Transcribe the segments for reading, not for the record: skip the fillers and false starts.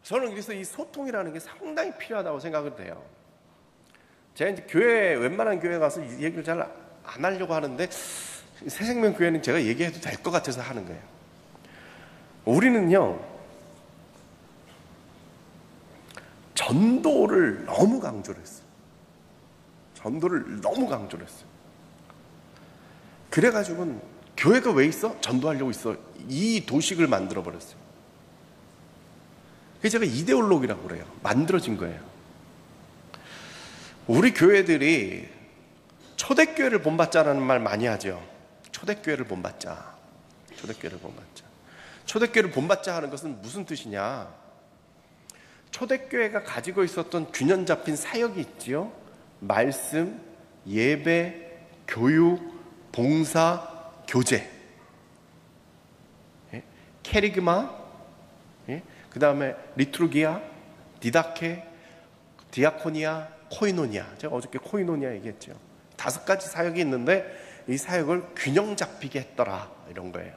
저는 그래서 이 소통이라는 게 상당히 필요하다고 생각을 해요. 제가 이제 교회, 웬만한 교회 가서 이 얘기를 잘 안 하려고 하는데, 새생명교회는 제가 얘기해도 될 것 같아서 하는 거예요. 우리는요, 전도를 너무 강조를 했어요. 전도를 너무 강조를 했어요. 그래가지고는 교회가 왜 있어? 전도하려고 있어. 이 도식을 만들어버렸어요. 그게 제가 이데올로기라고 그래요. 만들어진 거예요. 우리 교회들이 초대교회를 본받자라는 말 많이 하죠. 초대교회를 본받자. 초대교회를 본받자. 초대교회를 본받자 하는 것은 무슨 뜻이냐? 초대교회가 가지고 있었던 균형 잡힌 사역이 있지요. 말씀, 예배, 교육, 봉사, 교제, 캐리그마, 그 다음에 리투르기아, 디다케, 디아코니아, 코이노니아. 제가 어저께 코이노니아 얘기했죠. 5가지 사역이 있는데 이 사역을 균형 잡히게 했더라, 이런 거예요.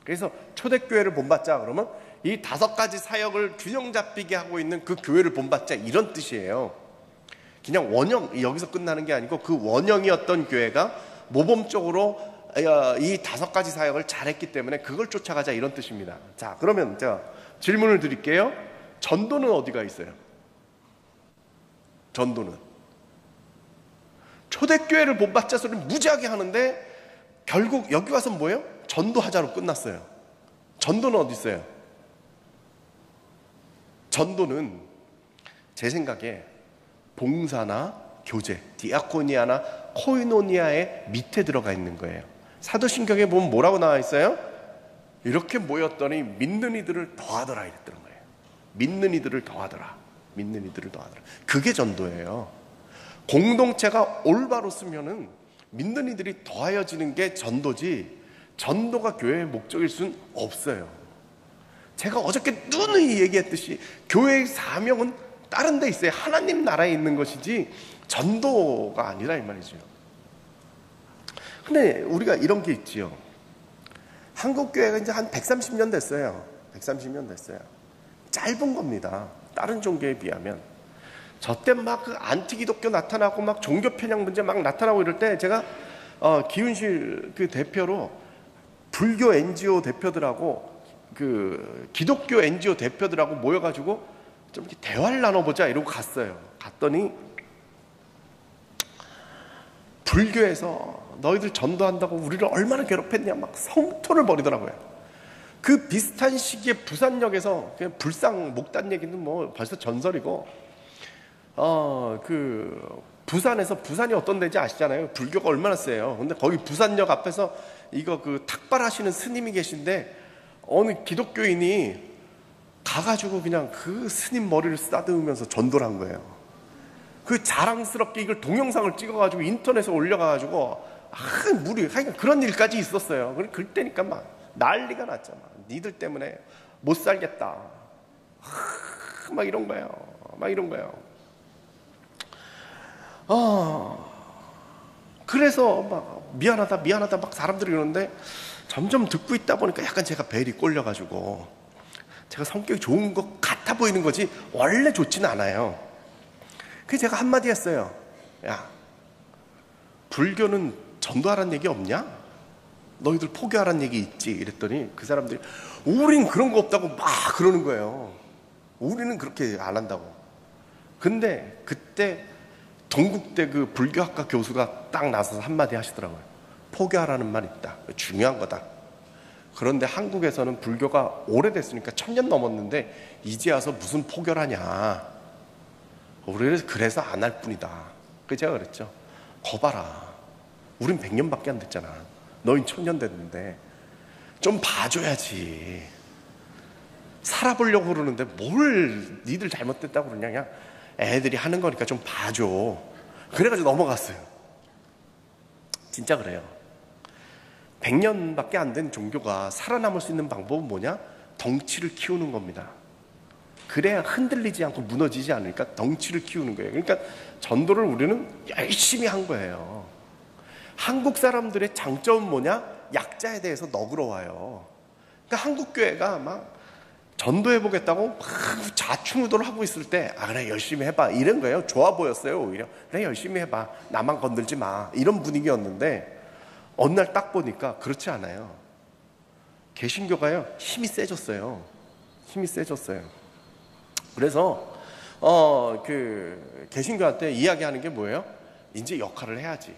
그래서 초대교회를 본받자 그러면 이 5가지 사역을 균형 잡히게 하고 있는 그 교회를 본받자, 이런 뜻이에요. 그냥 원형, 여기서 끝나는 게 아니고 그 원형이었던 교회가 모범적으로 이 5가지 사역을 잘했기 때문에 그걸 쫓아가자, 이런 뜻입니다. 자, 그러면 제가 질문을 드릴게요. 전도는 어디가 있어요? 전도는 초대교회를 본받자 소리를 무지하게 하는데 결국 여기 와서 뭐예요? 전도하자로 끝났어요. 전도는 어디 있어요? 전도는 제 생각에 봉사나 교제, 디아코니아나 코이노니아의 밑에 들어가 있는 거예요. 사도신경에 보면 뭐라고 나와 있어요? 이렇게 모였더니 믿는 이들을 더하더라, 이랬던 거예요. 믿는 이들을 더하더라. 믿는 이들을 더하더라. 그게 전도예요. 공동체가 올바로 쓰면은 믿는 이들이 더하여지는 게 전도지, 전도가 교회의 목적일 수는 없어요. 제가 어저께 누누이 얘기했듯이 교회의 사명은 다른 데 있어요. 하나님 나라에 있는 것이지 전도가 아니라, 이 말이죠. 근데 우리가 이런 게 있지요. 한국교회가 이제 한 130년 됐어요. 130년 됐어요. 짧은 겁니다. 다른 종교에 비하면. 저 때 막 그 안티기독교 나타나고 막 종교 편향 문제 막 나타나고 이럴 때 제가 기훈실 그 대표로 불교 NGO 대표들하고 그 기독교 NGO 대표들하고 모여가지고 좀 이렇게 대화를 나눠보자 이러고 갔어요. 갔더니 불교에서 너희들 전도한다고 우리를 얼마나 괴롭혔냐 막 성토를 벌이더라고요. 그 비슷한 시기에 부산역에서 그냥 불상 목단 얘기는 뭐 벌써 전설이고, 그 부산에서, 부산이 어떤 데인지 아시잖아요. 불교가 얼마나 세요. 근데 거기 부산역 앞에서 이거 그 탁발하시는 스님이 계신데 어느 기독교인이 가가지고 그냥 그 스님 머리를 쓰다듬으면서 전도를 한 거예요. 그 자랑스럽게 이걸 동영상을 찍어가지고 인터넷에 올려가가지고 무리, 하여간 그런 일까지 있었어요. 그때니까 막 난리가 났잖아. 니들 때문에 못 살겠다. 막 이런 거예요. 막 이런 거예요. 그래서 막 미안하다 막 사람들이 그러는데 점점 듣고 있다 보니까 약간 제가 벨이 꼴려가지고, 제가 성격이 좋은 것 같아 보이는 거지 원래 좋지는 않아요. 그래서 제가 한마디 했어요. 야, 불교는 전도하라는 얘기 없냐? 너희들 포교하라는 얘기 있지? 이랬더니 그 사람들이 우린 그런 거 없다고 막 그러는 거예요. 우리는 그렇게 안 한다고. 근데 그때 동국대 그 불교학과 교수가 딱 나서서 한마디 하시더라고요. 포교하라는 말 있다. 중요한 거다. 그런데 한국에서는 불교가 오래됐으니까 1000년 넘었는데 이제 와서 무슨 포교를 하냐. 우리는 그래서 안 할 뿐이다. 그래서 제가 그랬죠. 거봐라. 우린 100년밖에 안 됐잖아. 너흰 1000년 됐는데 좀 봐줘야지. 살아보려고 그러는데 뭘 니들 잘못됐다고 그러냐. 그냥 애들이 하는 거니까 좀 봐줘. 그래가지고 넘어갔어요. 진짜 그래요. 100년밖에 안 된 종교가 살아남을 수 있는 방법은 뭐냐? 덩치를 키우는 겁니다. 그래야 흔들리지 않고 무너지지 않으니까 덩치를 키우는 거예요. 그러니까 전도를 우리는 열심히 한 거예요. 한국 사람들의 장점은 뭐냐? 약자에 대해서 너그러워요. 그러니까 한국 교회가 막 전도해보겠다고 막 좌충우돌을 하고 있을 때, 아, 그래, 열심히 해봐. 이런 거예요. 좋아 보였어요, 오히려. 그래, 열심히 해봐. 나만 건들지 마. 이런 분위기였는데, 어느 날 딱 보니까 그렇지 않아요. 개신교가요, 힘이 세졌어요. 힘이 세졌어요. 그래서, 개신교한테 이야기하는 게 뭐예요? 이제 역할을 해야지.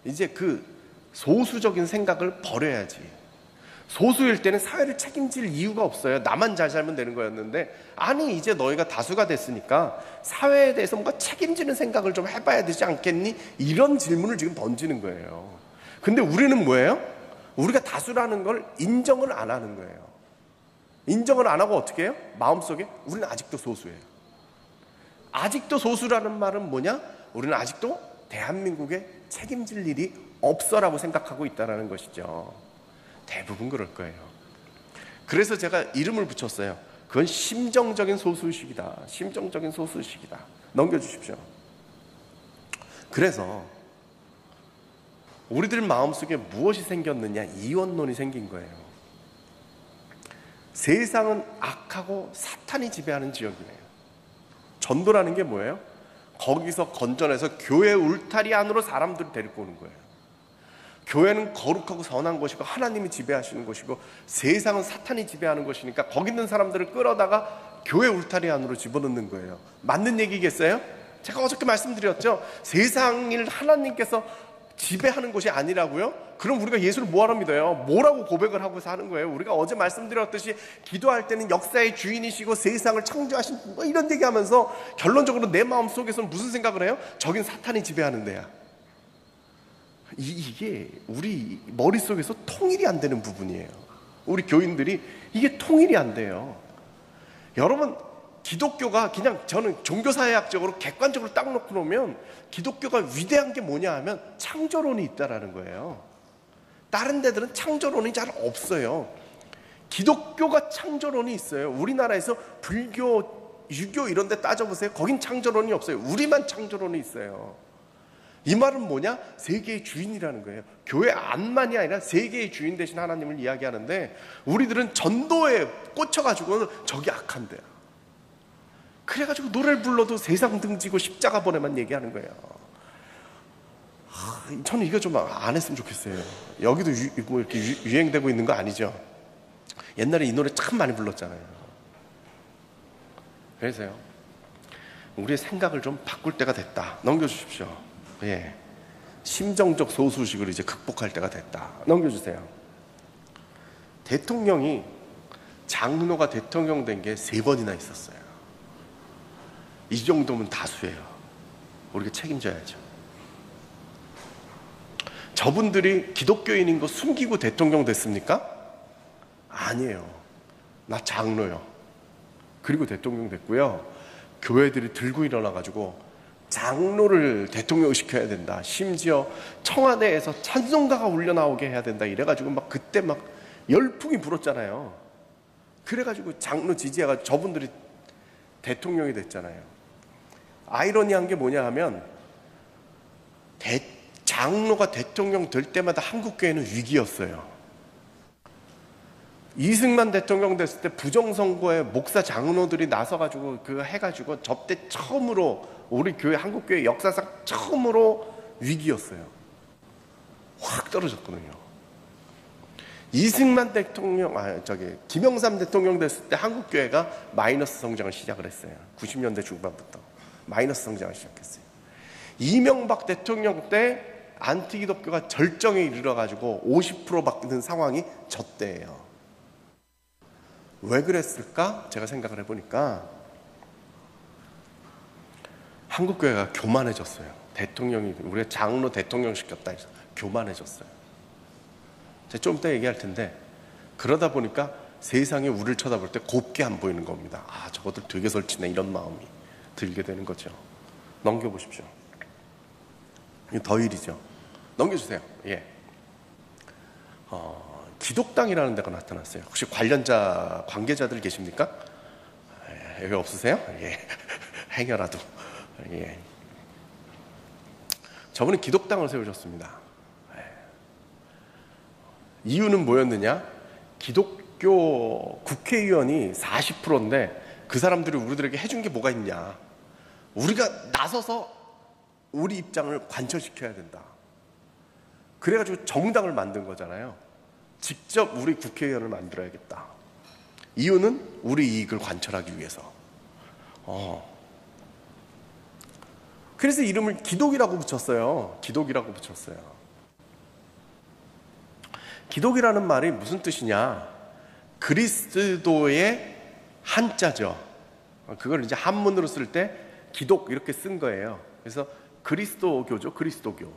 이제 그 소수적인 생각을 버려야지. 소수일 때는 사회를 책임질 이유가 없어요. 나만 잘 살면 되는 거였는데, 아니 이제 너희가 다수가 됐으니까 사회에 대해서 뭔가 책임지는 생각을 좀 해봐야 되지 않겠니? 이런 질문을 지금 던지는 거예요. 근데 우리는 뭐예요? 우리가 다수라는 걸 인정을 안 하는 거예요. 인정을 안 하고 어떻게 해요? 마음속에 우리는 아직도 소수예요. 아직도 소수라는 말은 뭐냐? 우리는 아직도 대한민국에 책임질 일이 없어라고 생각하고 있다는 것이죠. 대부분 그럴 거예요. 그래서 제가 이름을 붙였어요. 그건 심정적인 소수의식이다. 심정적인 소수의식이다. 넘겨주십시오. 그래서 우리들 마음속에 무엇이 생겼느냐? 이원론이 생긴 거예요. 세상은 악하고 사탄이 지배하는 지역이에요. 전도라는 게 뭐예요? 거기서 건져내서 교회 울타리 안으로 사람들을 데리고 오는 거예요. 교회는 거룩하고 선한 곳이고 하나님이 지배하시는 곳이고 세상은 사탄이 지배하는 곳이니까 거기 있는 사람들을 끌어다가 교회 울타리 안으로 집어넣는 거예요. 맞는 얘기겠어요? 제가 어저께 말씀드렸죠. 세상을 하나님께서 지배하는 곳이 아니라고요? 그럼 우리가 예수를 뭐하러 믿어요? 뭐라고 고백을 하고 사는 거예요? 우리가 어제 말씀드렸듯이 기도할 때는 역사의 주인이시고 세상을 창조하신 뭐 이런 얘기하면서 결론적으로 내 마음속에서는 무슨 생각을 해요? 저긴 사탄이 지배하는 데야. 이게 우리 머릿속에서 통일이 안 되는 부분이에요. 우리 교인들이 이게 통일이 안 돼요. 여러분, 기독교가 그냥 저는 종교사회학적으로 객관적으로 딱 놓고 놓으면 기독교가 위대한 게 뭐냐 하면 창조론이 있다라는 거예요. 다른 데들은 창조론이 잘 없어요. 기독교가 창조론이 있어요. 우리나라에서 불교, 유교 이런 데 따져보세요. 거긴 창조론이 없어요. 우리만 창조론이 있어요. 이 말은 뭐냐? 세계의 주인이라는 거예요. 교회 안만이 아니라 세계의 주인 되신 하나님을 이야기하는데 우리들은 전도에 꽂혀가지고는 저기 악한데요. 그래가지고 노래를 불러도 세상 등지고 십자가 보내만 얘기하는 거예요. 저는 이거 좀 안 했으면 좋겠어요. 여기도 뭐 이렇게 유행되고 있는 거 아니죠? 옛날에 이 노래 참 많이 불렀잖아요. 그래서요, 우리의 생각을 좀 바꿀 때가 됐다. 넘겨주십시오. 예, 심정적 소수식을 이제 극복할 때가 됐다. 넘겨주세요. 대통령이 장로가 대통령 된 게 3번이나 있었어요. 이 정도면 다수예요. 우리가 책임져야죠. 저분들이 기독교인인 거 숨기고 대통령 됐습니까? 아니에요. 나 장로요. 그리고 대통령 됐고요. 교회들이 들고 일어나가지고 장로를 대통령 의식해야 된다. 심지어 청와대에서 찬송가가 울려 나오게 해야 된다. 이래가지고 막 그때 막 열풍이 불었잖아요. 그래가지고 장로 지지해가지고 저분들이 대통령이 됐잖아요. 아이러니한 게 뭐냐 하면 장로가 대통령 될 때마다 한국교회는 위기였어요. 이승만 대통령 됐을 때 부정선거에 목사 장로들이 나서가지고 그거 해가지고 저때 처음으로 우리 교회 한국교회 역사상 처음으로 위기였어요. 확 떨어졌거든요. 이승만 대통령, 김영삼 대통령 됐을 때 한국교회가 마이너스 성장을 시작을 했어요. 90년대 중반부터 마이너스 성장을 시작했어요. 이명박 대통령 때 안티기독교가 절정에 이르러가지고 50% 받는 상황이 저 때예요. 왜 그랬을까? 제가 생각을 해보니까 한국교회가 교만해졌어요. 대통령이 우리가 장로 대통령 시켰다 해서 교만해졌어요. 제가 좀 이따 얘기할 텐데 그러다 보니까 세상이 우리를 쳐다볼 때 곱게 안 보이는 겁니다. 아, 저것들 되게 설치네, 이런 마음이 들게 되는 거죠. 넘겨보십시오. 이거 더 일이죠. 넘겨주세요. 예. 기독당이라는 데가 나타났어요. 혹시 관계자들 계십니까? 여기 없으세요? 예. 행여라도. 예. 저분은 기독당을 세우셨습니다. 예. 이유는 뭐였느냐? 기독교 국회의원이 40%인데 그 사람들이 우리들에게 해준 게 뭐가 있냐. 우리가 나서서 우리 입장을 관철시켜야 된다. 그래가지고 정당을 만든 거잖아요. 직접 우리 국회의원을 만들어야겠다. 이유는 우리 이익을 관철하기 위해서. 그래서 이름을 기독이라고 붙였어요. 기독이라고 붙였어요. 기독이라는 말이 무슨 뜻이냐? 그리스도의 한자죠. 그걸 이제 한문으로 쓸 때 기독 이렇게 쓴 거예요. 그래서 그리스도교죠. 그리스도교.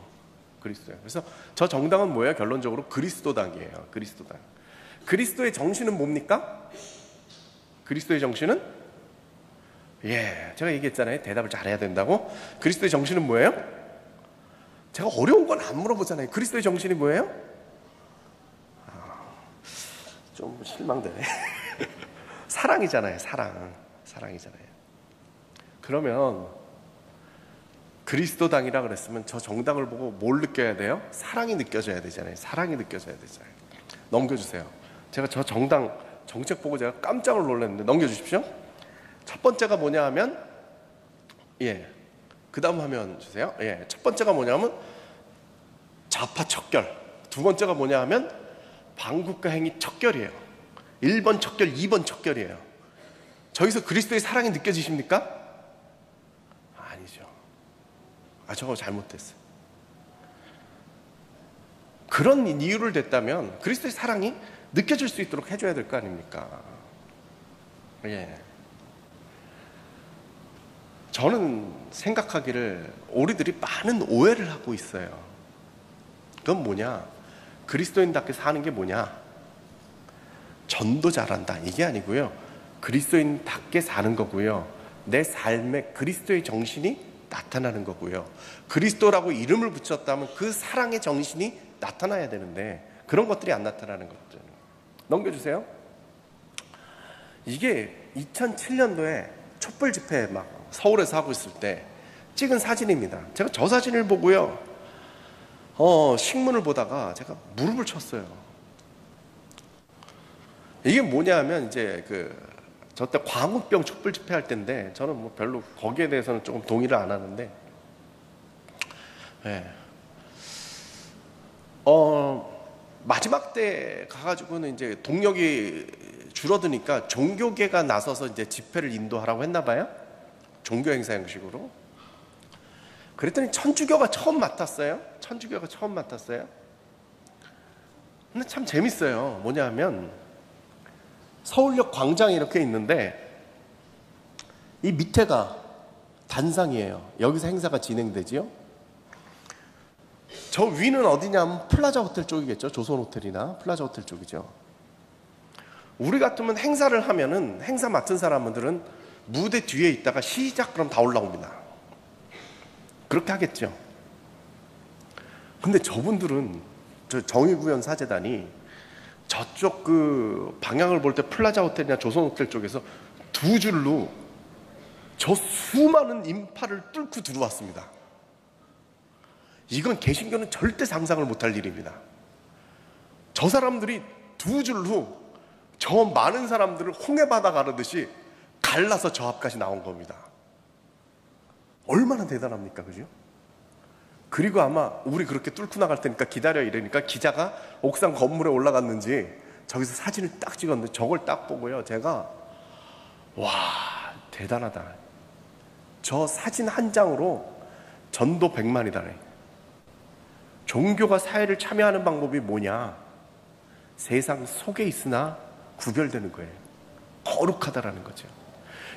그리스도요. 그래서 저 정당은 뭐예요? 결론적으로 그리스도당이에요. 그리스도당. 그리스도의 정신은 뭡니까? 그리스도의 정신은? 제가 얘기했잖아요. 대답을 잘해야 된다고. 그리스도의 정신은 뭐예요? 제가 어려운 건 안 물어보잖아요. 그리스도의 정신이 뭐예요? 좀 실망되네. 사랑이잖아요. 사랑이잖아요. 그러면 그리스도당이라 그랬으면 저 정당을 보고 뭘 느껴야 돼요? 사랑이 느껴져야 되잖아요. 사랑이 느껴져야 되잖아요. 넘겨주세요. 제가 저 정당 정책 보고 제가 깜짝 놀랐는데 넘겨주십시오. 첫 번째가 뭐냐 하면 그 다음 화면 주세요. 첫 번째가 뭐냐면 좌파 척결. 두 번째가 뭐냐 하면 반국가 행위 척결이에요. 1번 척결, 2번 척결이에요. 저기서 그리스도의 사랑이 느껴지십니까? 아니죠. 저거 잘못됐어요. 그런 이유를 댔다면 그리스도의 사랑이 느껴질 수 있도록 해줘야 될 거 아닙니까? 저는 생각하기를 우리들이 많은 오해를 하고 있어요. 그건 뭐냐? 그리스도인답게 사는 게 뭐냐? 전도 잘한다 이게 아니고요. 그리스도인답게 사는 거고요. 내 삶에 그리스도의 정신이 나타나는 거고요. 그리스도라고 이름을 붙였다면 그 사랑의 정신이 나타나야 되는데 그런 것들이 안 나타나는 것들. 넘겨주세요. 이게 2007년도에 촛불 집회 막 서울에서 하고 있을 때 찍은 사진입니다. 제가 저 사진을 보고요. 신문을 보다가 제가 무릎을 쳤어요. 이게 뭐냐면 이제 저 때 광우병 촛불 집회할 때인데 저는 뭐 별로 거기에 대해서는 조금 동의를 안 하는데 마지막 때 가가지고는 이제 동력이 줄어드니까 종교계가 나서서 이제 집회를 인도하라고 했나 봐요. 종교 행사 형식으로. 그랬더니 천주교가 처음 맡았어요. 근데 참 재밌어요. 뭐냐 하면 서울역 광장이 이렇게 있는데 이 밑에가 단상이에요. 여기서 행사가 진행되지요. 저 위는 어디냐면 플라자 호텔 쪽이겠죠. 조선 호텔이나 플라자 호텔 쪽이죠. 우리 같으면 행사를 하면은 행사 맡은 사람들은 무대 뒤에 있다가 시작 그럼 다 올라옵니다. 그렇게 하겠죠. 근데 저분들은 저 정의구현 사재단이 저쪽 방향을 볼 때 플라자 호텔이나 조선 호텔 쪽에서 두 줄로 저 수많은 인파를 뚫고 들어왔습니다. 이건 개신교는 절대 상상을 못할 일입니다. 저 사람들이 두 줄로 저 많은 사람들을 홍해바다 가르듯이 갈라서 저 앞까지 나온 겁니다. 얼마나 대단합니까? 그죠? 그리고 아마 우리 그렇게 뚫고 나갈 테니까 기다려 이러니까 기자가 옥상 건물에 올라갔는지 저기서 사진을 딱 찍었는데 저걸 딱 보고요. 제가 와 대단하다. 저 사진 한 장으로 전도 100만이다네. 종교가 사회를 참여하는 방법이 뭐냐? 세상 속에 있으나 구별되는 거예요. 거룩하다라는 거죠.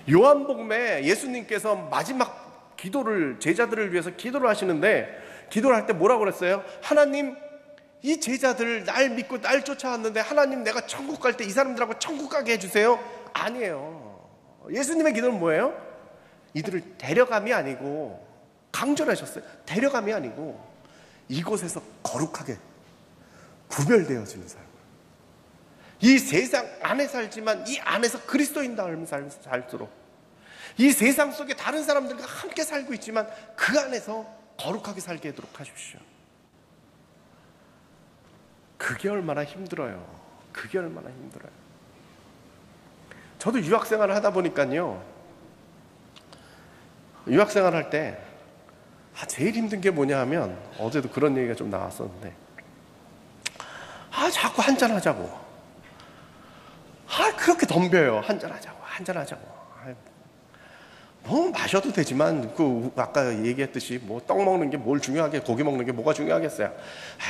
요한복음에 예수님께서 마지막 기도를 제자들을 위해서 기도를 하시는데 기도를 할 때 뭐라고 그랬어요? 하나님 이 제자들 날 믿고 날 쫓아왔는데 하나님 내가 천국 갈 때 이 사람들하고 천국 가게 해주세요. 아니에요. 예수님의 기도는 뭐예요? 이들을 데려감이 아니고 강조를 하셨어요. 데려감이 아니고 이곳에서 거룩하게 구별되어지는 삶. 이 세상 안에 살지만 이 안에서 그리스도인다운 삶을 살도록 이 세상 속에 다른 사람들과 함께 살고 있지만 그 안에서 거룩하게 살게 하도록 하십시오. 그게 얼마나 힘들어요. 그게 얼마나 힘들어요. 저도 유학생활을 하다 보니까요, 유학생활 할 때 제일 힘든 게 뭐냐 하면, 어제도 그런 얘기가 좀 나왔었는데, 자꾸 한잔하자고, 그렇게 덤벼요. 한잔하자고. 뭐 마셔도 되지만 아까 얘기했듯이 뭐 떡 먹는 게 뭘 중요하게, 고기 먹는 게 뭐가 중요하겠어요.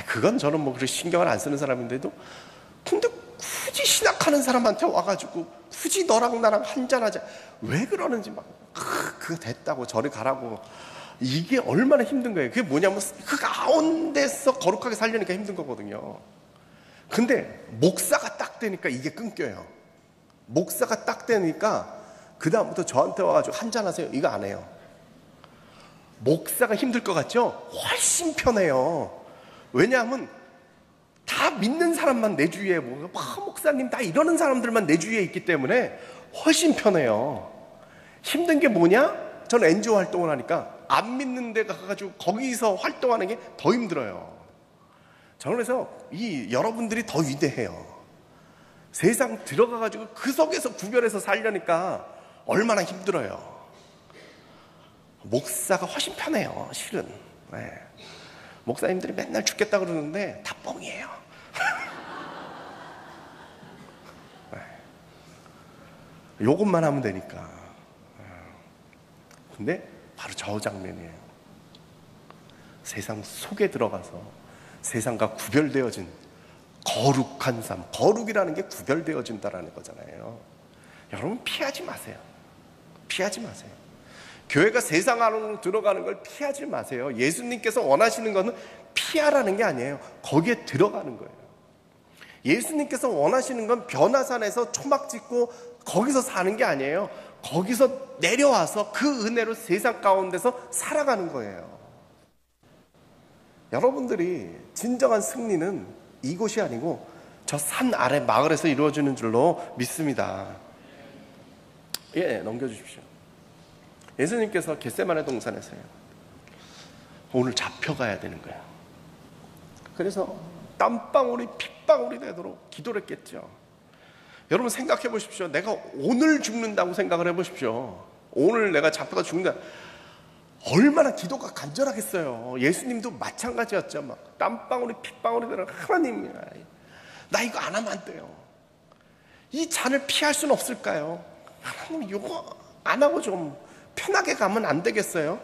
그건 저는 뭐 그렇게 신경을 안 쓰는 사람인데도, 근데 굳이 신학하는 사람한테 와가지고 굳이 너랑 나랑 한잔하자, 왜 그러는지 막 그거 됐다고 저리 가라고. 이게 얼마나 힘든 거예요. 그게 뭐냐면 그 가운데서 거룩하게 살려니까 힘든 거거든요. 근데 목사가 딱 되니까 이게 끊겨요. 목사가 딱 되니까 그 다음부터 저한테 와가지고 한잔하세요, 이거 안 해요. 목사가 힘들 것 같죠? 훨씬 편해요. 왜냐하면 다 믿는 사람만 내 주위에, 목사님 다 이러는 사람들만 내 주위에 있기 때문에 훨씬 편해요. 힘든 게 뭐냐? 저는 NGO 활동을 하니까 안 믿는 데 가가지고 거기서 활동하는 게 더 힘들어요. 저는 그래서 여러분들이 더 위대해요. 세상 들어가가지고 그 속에서 구별해서 살려니까 얼마나 힘들어요. 목사가 훨씬 편해요, 실은. 네. 목사님들이 맨날 죽겠다 그러는데 다 뻥이에요. 네. 요것만 하면 되니까. 근데 바로 저 장면이에요. 세상 속에 들어가서 세상과 구별되어진 거룩한 삶, 거룩이라는 게 구별되어진다라는 거잖아요. 여러분, 피하지 마세요. 피하지 마세요. 교회가 세상 안으로 들어가는 걸 피하지 마세요. 예수님께서 원하시는 것은 피하라는 게 아니에요. 거기에 들어가는 거예요. 예수님께서 원하시는 건 변화산에서 초막 짓고 거기서 사는 게 아니에요. 거기서 내려와서 그 은혜로 세상 가운데서 살아가는 거예요. 여러분들이 진정한 승리는 이곳이 아니고 저 산 아래 마을에서 이루어지는 줄로 믿습니다. 넘겨주십시오. 예수님께서 겟세마네 동산에서요, 오늘 잡혀가야 되는 거예요. 그래서 땀방울이 핏방울이 되도록 기도를 했겠죠. 여러분 생각해 보십시오. 내가 오늘 죽는다고 생각을 해보십시오. 오늘 내가 잡혀가 죽는다. 얼마나 기도가 간절하겠어요. 예수님도 마찬가지였죠. 막 땀방울이 핏방울이 되도록, 하나님, 나 이거 안 하면 안 돼요. 이 잔을 피할 수는 없을까요? 하나님, 이거 안 하고 좀 편하게 가면 안 되겠어요?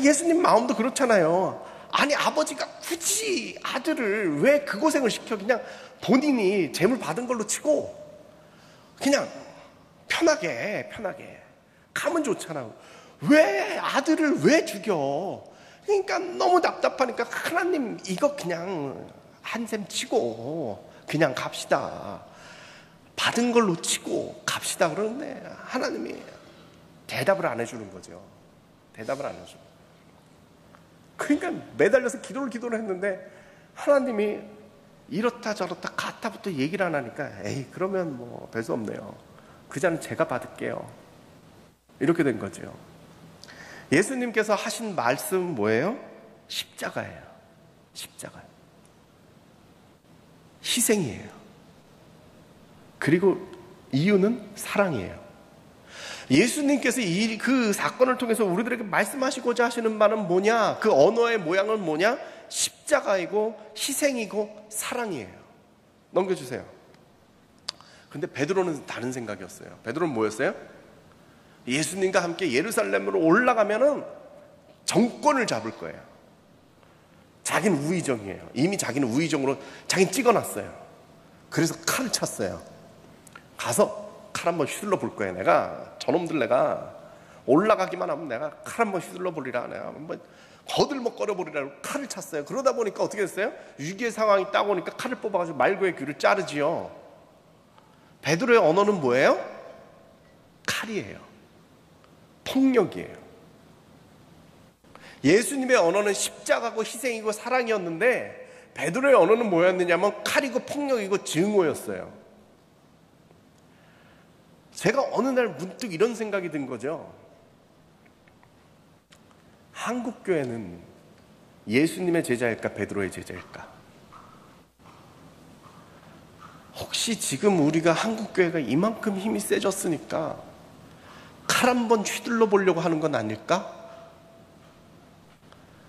예수님 마음도 그렇잖아요. 아니, 아버지가 굳이 아들을 왜 그 고생을 시켜? 그냥 본인이 재물 받은 걸로 치고 그냥 편하게 가면 좋잖아요. 왜 아들을 왜 죽여? 그러니까 너무 답답하니까, 하나님 이거 그냥 한샘 치고 그냥 갑시다. 받은 걸로 치고 갑시다. 그러는데 하나님이 대답을 안 해주는 거죠. 대답을 안 해줘. 그러니까 매달려서 기도를 했는데 하나님이 이렇다 저렇다 가타부터 얘기를 안 하니까, 그러면 뭐 별 수 없네요. 그 잔은 제가 받을게요. 이렇게 된 거죠. 예수님께서 하신 말씀은 뭐예요? 십자가예요. 십자가. 희생이에요. 그리고 이유는 사랑이에요. 예수님께서 그 사건을 통해서 우리들에게 말씀하시고자 하시는 바는 뭐냐? 그 언어의 모양은 뭐냐? 십자가이고 희생이고 사랑이에요. 넘겨주세요. 근데 베드로는 다른 생각이었어요. 베드로는 뭐였어요? 예수님과 함께 예루살렘으로 올라가면은 정권을 잡을 거예요. 자기는 우의정이에요. 이미 자기는 우의정으로 자기는 찍어놨어요. 그래서 칼을 찼어요. 가서 칼 한번 휘둘러 볼 거예요. 내가 저놈들 내가 올라가기만 하면 내가 칼 한번 휘둘러 보리라. 내가 한번 거들먹거려 보리라. 칼을 찼어요. 그러다 보니까 어떻게 됐어요? 위기의 상황이 딱 오니까 칼을 뽑아가지고 말고의 귀를 자르지요. 베드로의 언어는 뭐예요? 칼이에요. 폭력이에요. 예수님의 언어는 십자가고 희생이고 사랑이었는데 베드로의 언어는 뭐였느냐면 칼이고 폭력이고 증오였어요. 제가 어느 날 문득 이런 생각이 든 거죠. 한국교회는 예수님의 제자일까 베드로의 제자일까? 혹시 지금 우리가 한국교회가 이만큼 힘이 세졌으니까 칼 한 번 휘둘러 보려고 하는 건 아닐까?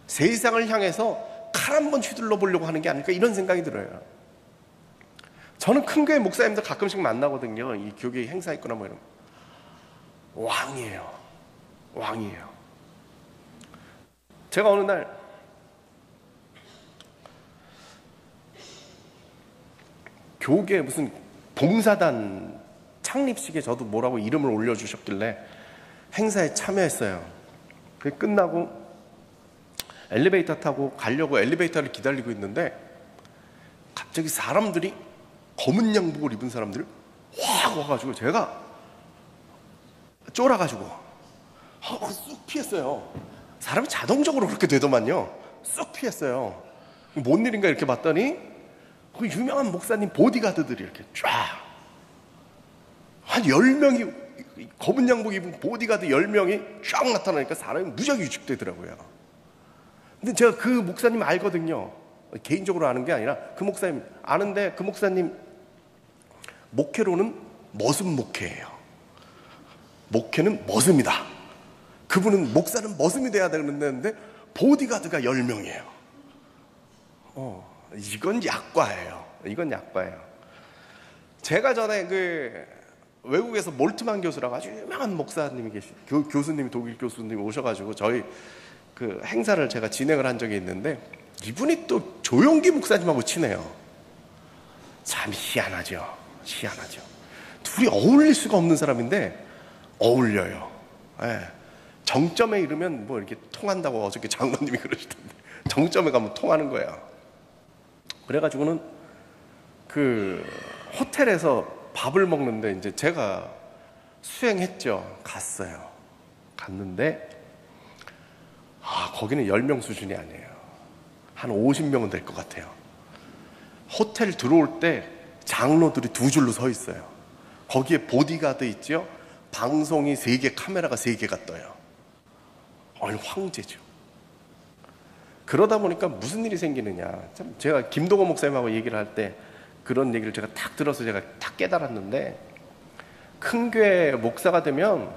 세상을 향해서 칼 한 번 휘둘러 보려고 하는 게 아닐까? 이런 생각이 들어요. 저는 큰 교회 목사님들 가끔씩 만나거든요. 이 교계 행사 있거나 뭐 이런. 왕이에요. 왕이에요. 제가 어느 날 교계 무슨 봉사단 창립식에 저도 뭐라고 이름을 올려주셨길래 행사에 참여했어요. 그게 끝나고 엘리베이터 타고 가려고 엘리베이터를 기다리고 있는데 갑자기 사람들이 검은 양복을 입은 사람들이 확 와가지고 제가 쫄아가지고 쑥 피했어요. 사람이 자동적으로 그렇게 되더만요. 쑥 피했어요. 뭔 일인가 이렇게 봤더니 그 유명한 목사님 보디가드들이 이렇게 쫙 한 10명이 검은 양복 입은 보디가드 10명이 쫙 나타나니까 사람이 무지하게 위축되더라고요. 근데 제가 그 목사님 알거든요. 개인적으로 아는 게 아니라 그 목사님 아는데 그 목사님 목회로는 머슴 목회예요. 목회는 머슴이다. 그분은 목사는 머슴이 돼야 되는데 보디가드가 10명이에요. 이건 약과예요. 이건 약과예요. 제가 전에 그 외국에서 몰트만 교수라고 아주 유명한 목사님이 교수님이 독일 교수님이 오셔가지고 저희 그 행사를 제가 진행을 한 적이 있는데 이분이 또 조용기 목사님하고 친해요. 참 희한하죠. 희한하죠. 둘이 어울릴 수가 없는 사람인데 어울려요. 네. 정점에 이르면 뭐 이렇게 통한다고 어저께 장로님이 그러시던데 정점에 가면 통하는 거야. 그래가지고는 그 호텔에서 밥을 먹는데 이제 제가 수행했죠. 갔어요. 갔는데 거기는 10명 수준이 아니에요. 한 50명은 될 것 같아요. 호텔 들어올 때 장로들이 두 줄로 서 있어요. 거기에 보디가드 있죠. 방송이 3개, 카메라가 3개가 떠요. 황제죠. 그러다 보니까 무슨 일이 생기느냐. 참 제가 김동호 목사님하고 얘기를 할 때 그런 얘기를 제가 탁 들어서 제가 탁 깨달았는데 큰 교회 목사가 되면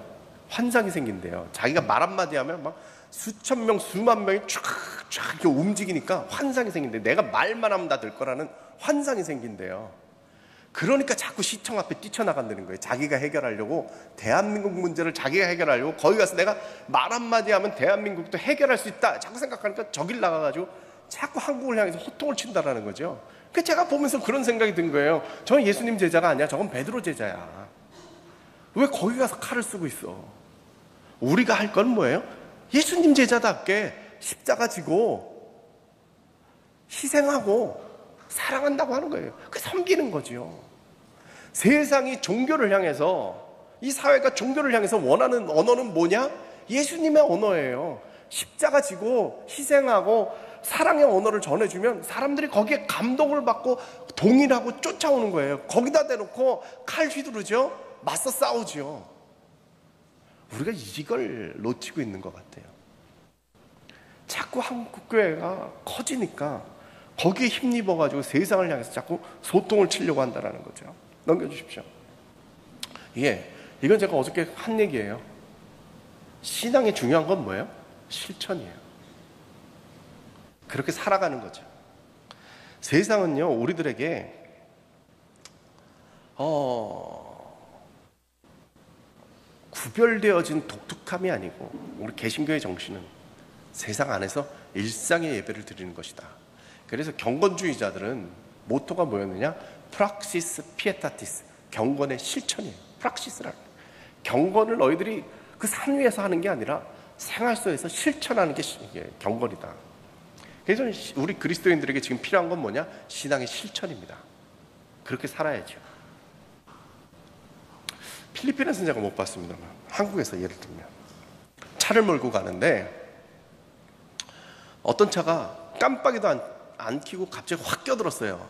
환상이 생긴대요. 자기가 말 한마디 하면 막 수천 명, 수만 명이 쫙 이렇게 움직이니까 환상이 생긴대. 내가 말만 하면 다 될 거라는 환상이 생긴대요. 그러니까 자꾸 시청 앞에 뛰쳐나간다는 거예요. 자기가 해결하려고 대한민국 문제를 자기가 해결하려고 거기 가서 내가 말 한마디 하면 대한민국도 해결할 수 있다 자꾸 생각하니까 저길 나가가지고 자꾸 한국을 향해서 호통을 친다라는 거죠. 그 제가 보면서 그런 생각이 든 거예요. 저는 예수님 제자가 아니야. 저건 베드로 제자야. 왜 거기 가서 칼을 쓰고 있어? 우리가 할 건 뭐예요? 예수님 제자답게 십자가 지고 희생하고 사랑한다고 하는 거예요. 그 섬기는 거죠. 세상이 종교를 향해서 이 사회가 종교를 향해서 원하는 언어는 뭐냐? 예수님의 언어예요. 십자가 지고 희생하고 사랑의 언어를 전해주면 사람들이 거기에 감동을 받고 동일하고 쫓아오는 거예요. 거기다 대놓고 칼 휘두르죠. 맞서 싸우죠. 우리가 이걸 놓치고 있는 것 같아요. 자꾸 한국교회가 커지니까 거기에 힘입어가지고 세상을 향해서 자꾸 소통을 치려고 한다는 거죠. 넘겨주십시오. 이건 제가 어저께 한 얘기예요. 신앙의 중요한 건 뭐예요? 실천이에요. 그렇게 살아가는 거죠. 세상은요, 우리들에게 구별되어진 독특함이 아니고 우리 개신교의 정신은 세상 안에서 일상의 예배를 드리는 것이다. 그래서 경건주의자들은 모토가 뭐였느냐? 프락시스 피에타티스, 경건의 실천이에요. 프락시스라는 경건을 너희들이 그 산 위에서 하는 게 아니라 생활 속에서 실천하는 게 경건이다. 그래서 우리 그리스도인들에게 지금 필요한 건 뭐냐? 신앙의 실천입니다. 그렇게 살아야죠. 필리핀에서는 제가 못 봤습니다만 한국에서 예를 들면 차를 몰고 가는데 어떤 차가 깜빡이도 안 켜고 갑자기 확 껴들었어요.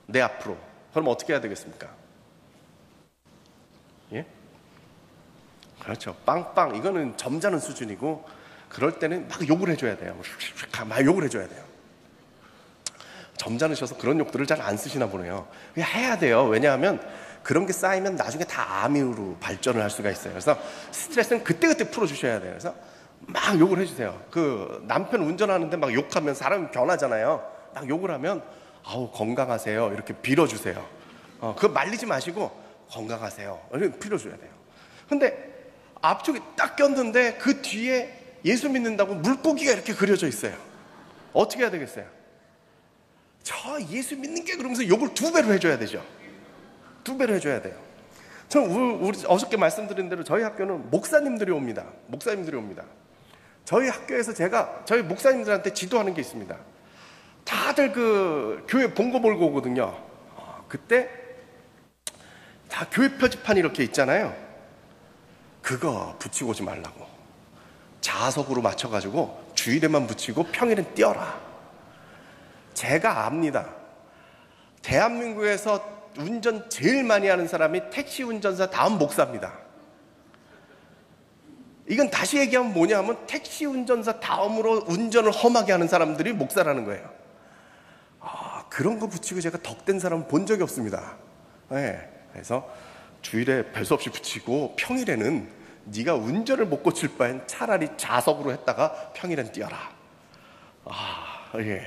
내 앞으로. 그럼 어떻게 해야 되겠습니까? 예? 그렇죠. 빵빵. 이거는 점잖은 수준이고 그럴 때는 막 욕을 해줘야 돼요. 막 욕을 해줘야 돼요. 점잖으셔서 그런 욕들을 잘 안 쓰시나 보네요. 그냥 해야 돼요. 왜냐하면 그런 게 쌓이면 나중에 다 암으로 발전을 할 수가 있어요. 그래서 스트레스는 그때그때 풀어주셔야 돼요. 그래서 막 욕을 해주세요. 그 남편 운전하는데 막 욕하면 사람이 변하잖아요. 막 욕을 하면 아우 건강하세요 이렇게 빌어주세요. 그거 말리지 마시고 건강하세요 이렇게 빌어줘야 돼요. 근데 앞쪽에 딱 꼈는데 그 뒤에 예수 믿는다고 물고기가 이렇게 그려져 있어요. 어떻게 해야 되겠어요? 저 예수 믿는 게 그러면서 욕을 2배로 해줘야 되죠. 2배로 해줘야 돼요. 우리 어저께 말씀드린 대로 저희 학교는 목사님들이 옵니다. 목사님들이 옵니다. 저희 학교에서 저희 목사님들한테 지도하는 게 있습니다. 다들 그 교회 본거 몰고 오거든요. 그때 다 교회 표지판 이렇게 있잖아요. 그거 붙이고 오지 말라고. 자석으로 맞춰가지고 주일에만 붙이고 평일엔 띄어라. 제가 압니다. 대한민국에서 운전 제일 많이 하는 사람이 택시 운전사 다음 목사입니다. 이건 다시 얘기하면 뭐냐 하면 택시 운전사 다음으로 운전을 험하게 하는 사람들이 목사라는 거예요. 그런 거 붙이고 제가 덕된 사람은 본 적이 없습니다. 네. 그래서 주일에 별수 없이 붙이고 평일에는 네가 운전을 못 고칠 바엔 차라리 자석으로 했다가 평일엔 띄어라. 예.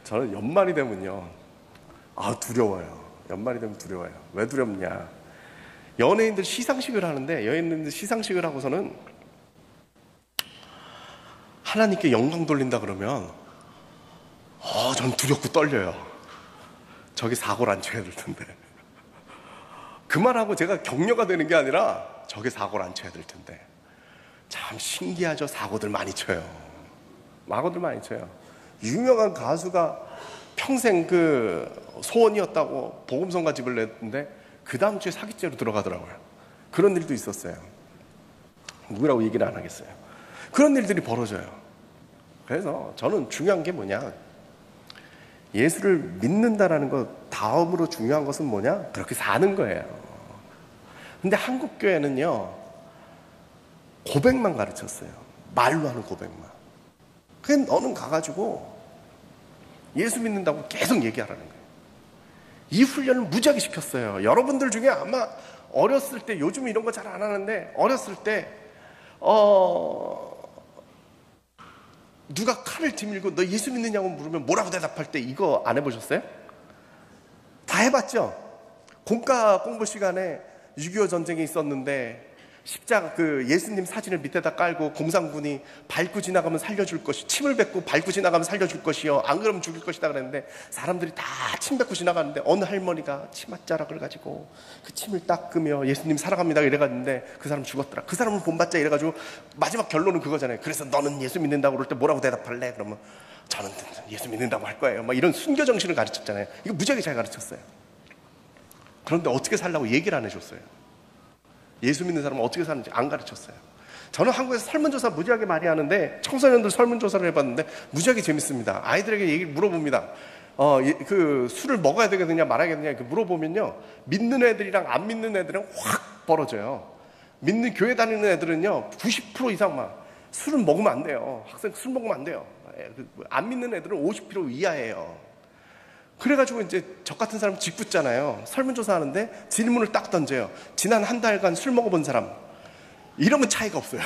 저는 연말이 되면요. 두려워요. 연말이 되면 두려워요. 왜 두렵냐. 연예인들 시상식을 하는데 연예인들 시상식을 하고서는 하나님께 영광 돌린다 그러면 전 두렵고 떨려요. 저기 사고를 안 쳐야 될 텐데. 그 말하고 제가 격려가 되는 게 아니라 저게 사고를 안 쳐야 될 텐데. 참 신기하죠. 사고들 많이 쳐요. 사고들 많이 쳐요. 유명한 가수가 평생 그 소원이었다고 복음성가집을 냈는데 그 다음 주에 사기죄로 들어가더라고요. 그런 일도 있었어요. 누구라고 얘기를 안 하겠어요. 그런 일들이 벌어져요. 그래서 저는 중요한 게 뭐냐, 예수를 믿는다라는 것 다음으로 중요한 것은 뭐냐, 그렇게 사는 거예요. 근데 한국 교회는요 고백만 가르쳤어요. 말로 하는 고백만. 그냥 너는 가가지고 예수 믿는다고 계속 얘기하라는 거예요. 이 훈련을 무지하게 시켰어요. 여러분들 중에 아마 어렸을 때, 요즘 이런 거 잘 안 하는데 어렸을 때 누가 칼을 뒤밀고 너 예수 믿느냐고 물으면 뭐라고 대답할 때 이거 안 해보셨어요? 다 해봤죠? 공과 공부 시간에 6.25 전쟁이 있었는데 십자가 예수님 사진을 밑에다 깔고 공산군이 밟고 지나가면 살려줄 것이, 침을 뱉고 밟고 지나가면 살려줄 것이요 안 그러면 죽일 것이다 그랬는데 사람들이 다 침 뱉고 지나가는데 어느 할머니가 치맛자락을 가지고 그 침을 닦으며 예수님 사랑합니다 이래갔는데 그 사람 죽었더라. 그 사람은 본받자 이래가지고 마지막 결론은 그거잖아요. 그래서 너는 예수 믿는다고 그럴 때 뭐라고 대답할래? 그러면 저는 예수 믿는다고 할 거예요. 막 이런 순교정신을 가르쳤잖아요. 이거 무지하게 잘 가르쳤어요. 그런데 어떻게 살라고 얘기를 안 해줬어요. 예수 믿는 사람은 어떻게 사는지 안 가르쳤어요. 저는 한국에서 설문조사 무지하게 많이 하는데 청소년들 설문조사를 해봤는데 무지하게 재밌습니다. 아이들에게 얘기를 물어봅니다. 그 술을 먹어야 되겠느냐 말아야겠느냐 이렇게 물어보면요, 믿는 애들이랑 안 믿는 애들은 확 벌어져요. 믿는 교회 다니는 애들은요 90% 이상 막 술은 먹으면 안 돼요. 학생 술 먹으면 안 돼요. 안 믿는 애들은 50% 이하예요. 그래가지고 이제 저 같은 사람 짓궂잖아요. 설문조사 하는데 질문을 딱 던져요. 지난 한 달간 술 먹어본 사람. 이러면 차이가 없어요.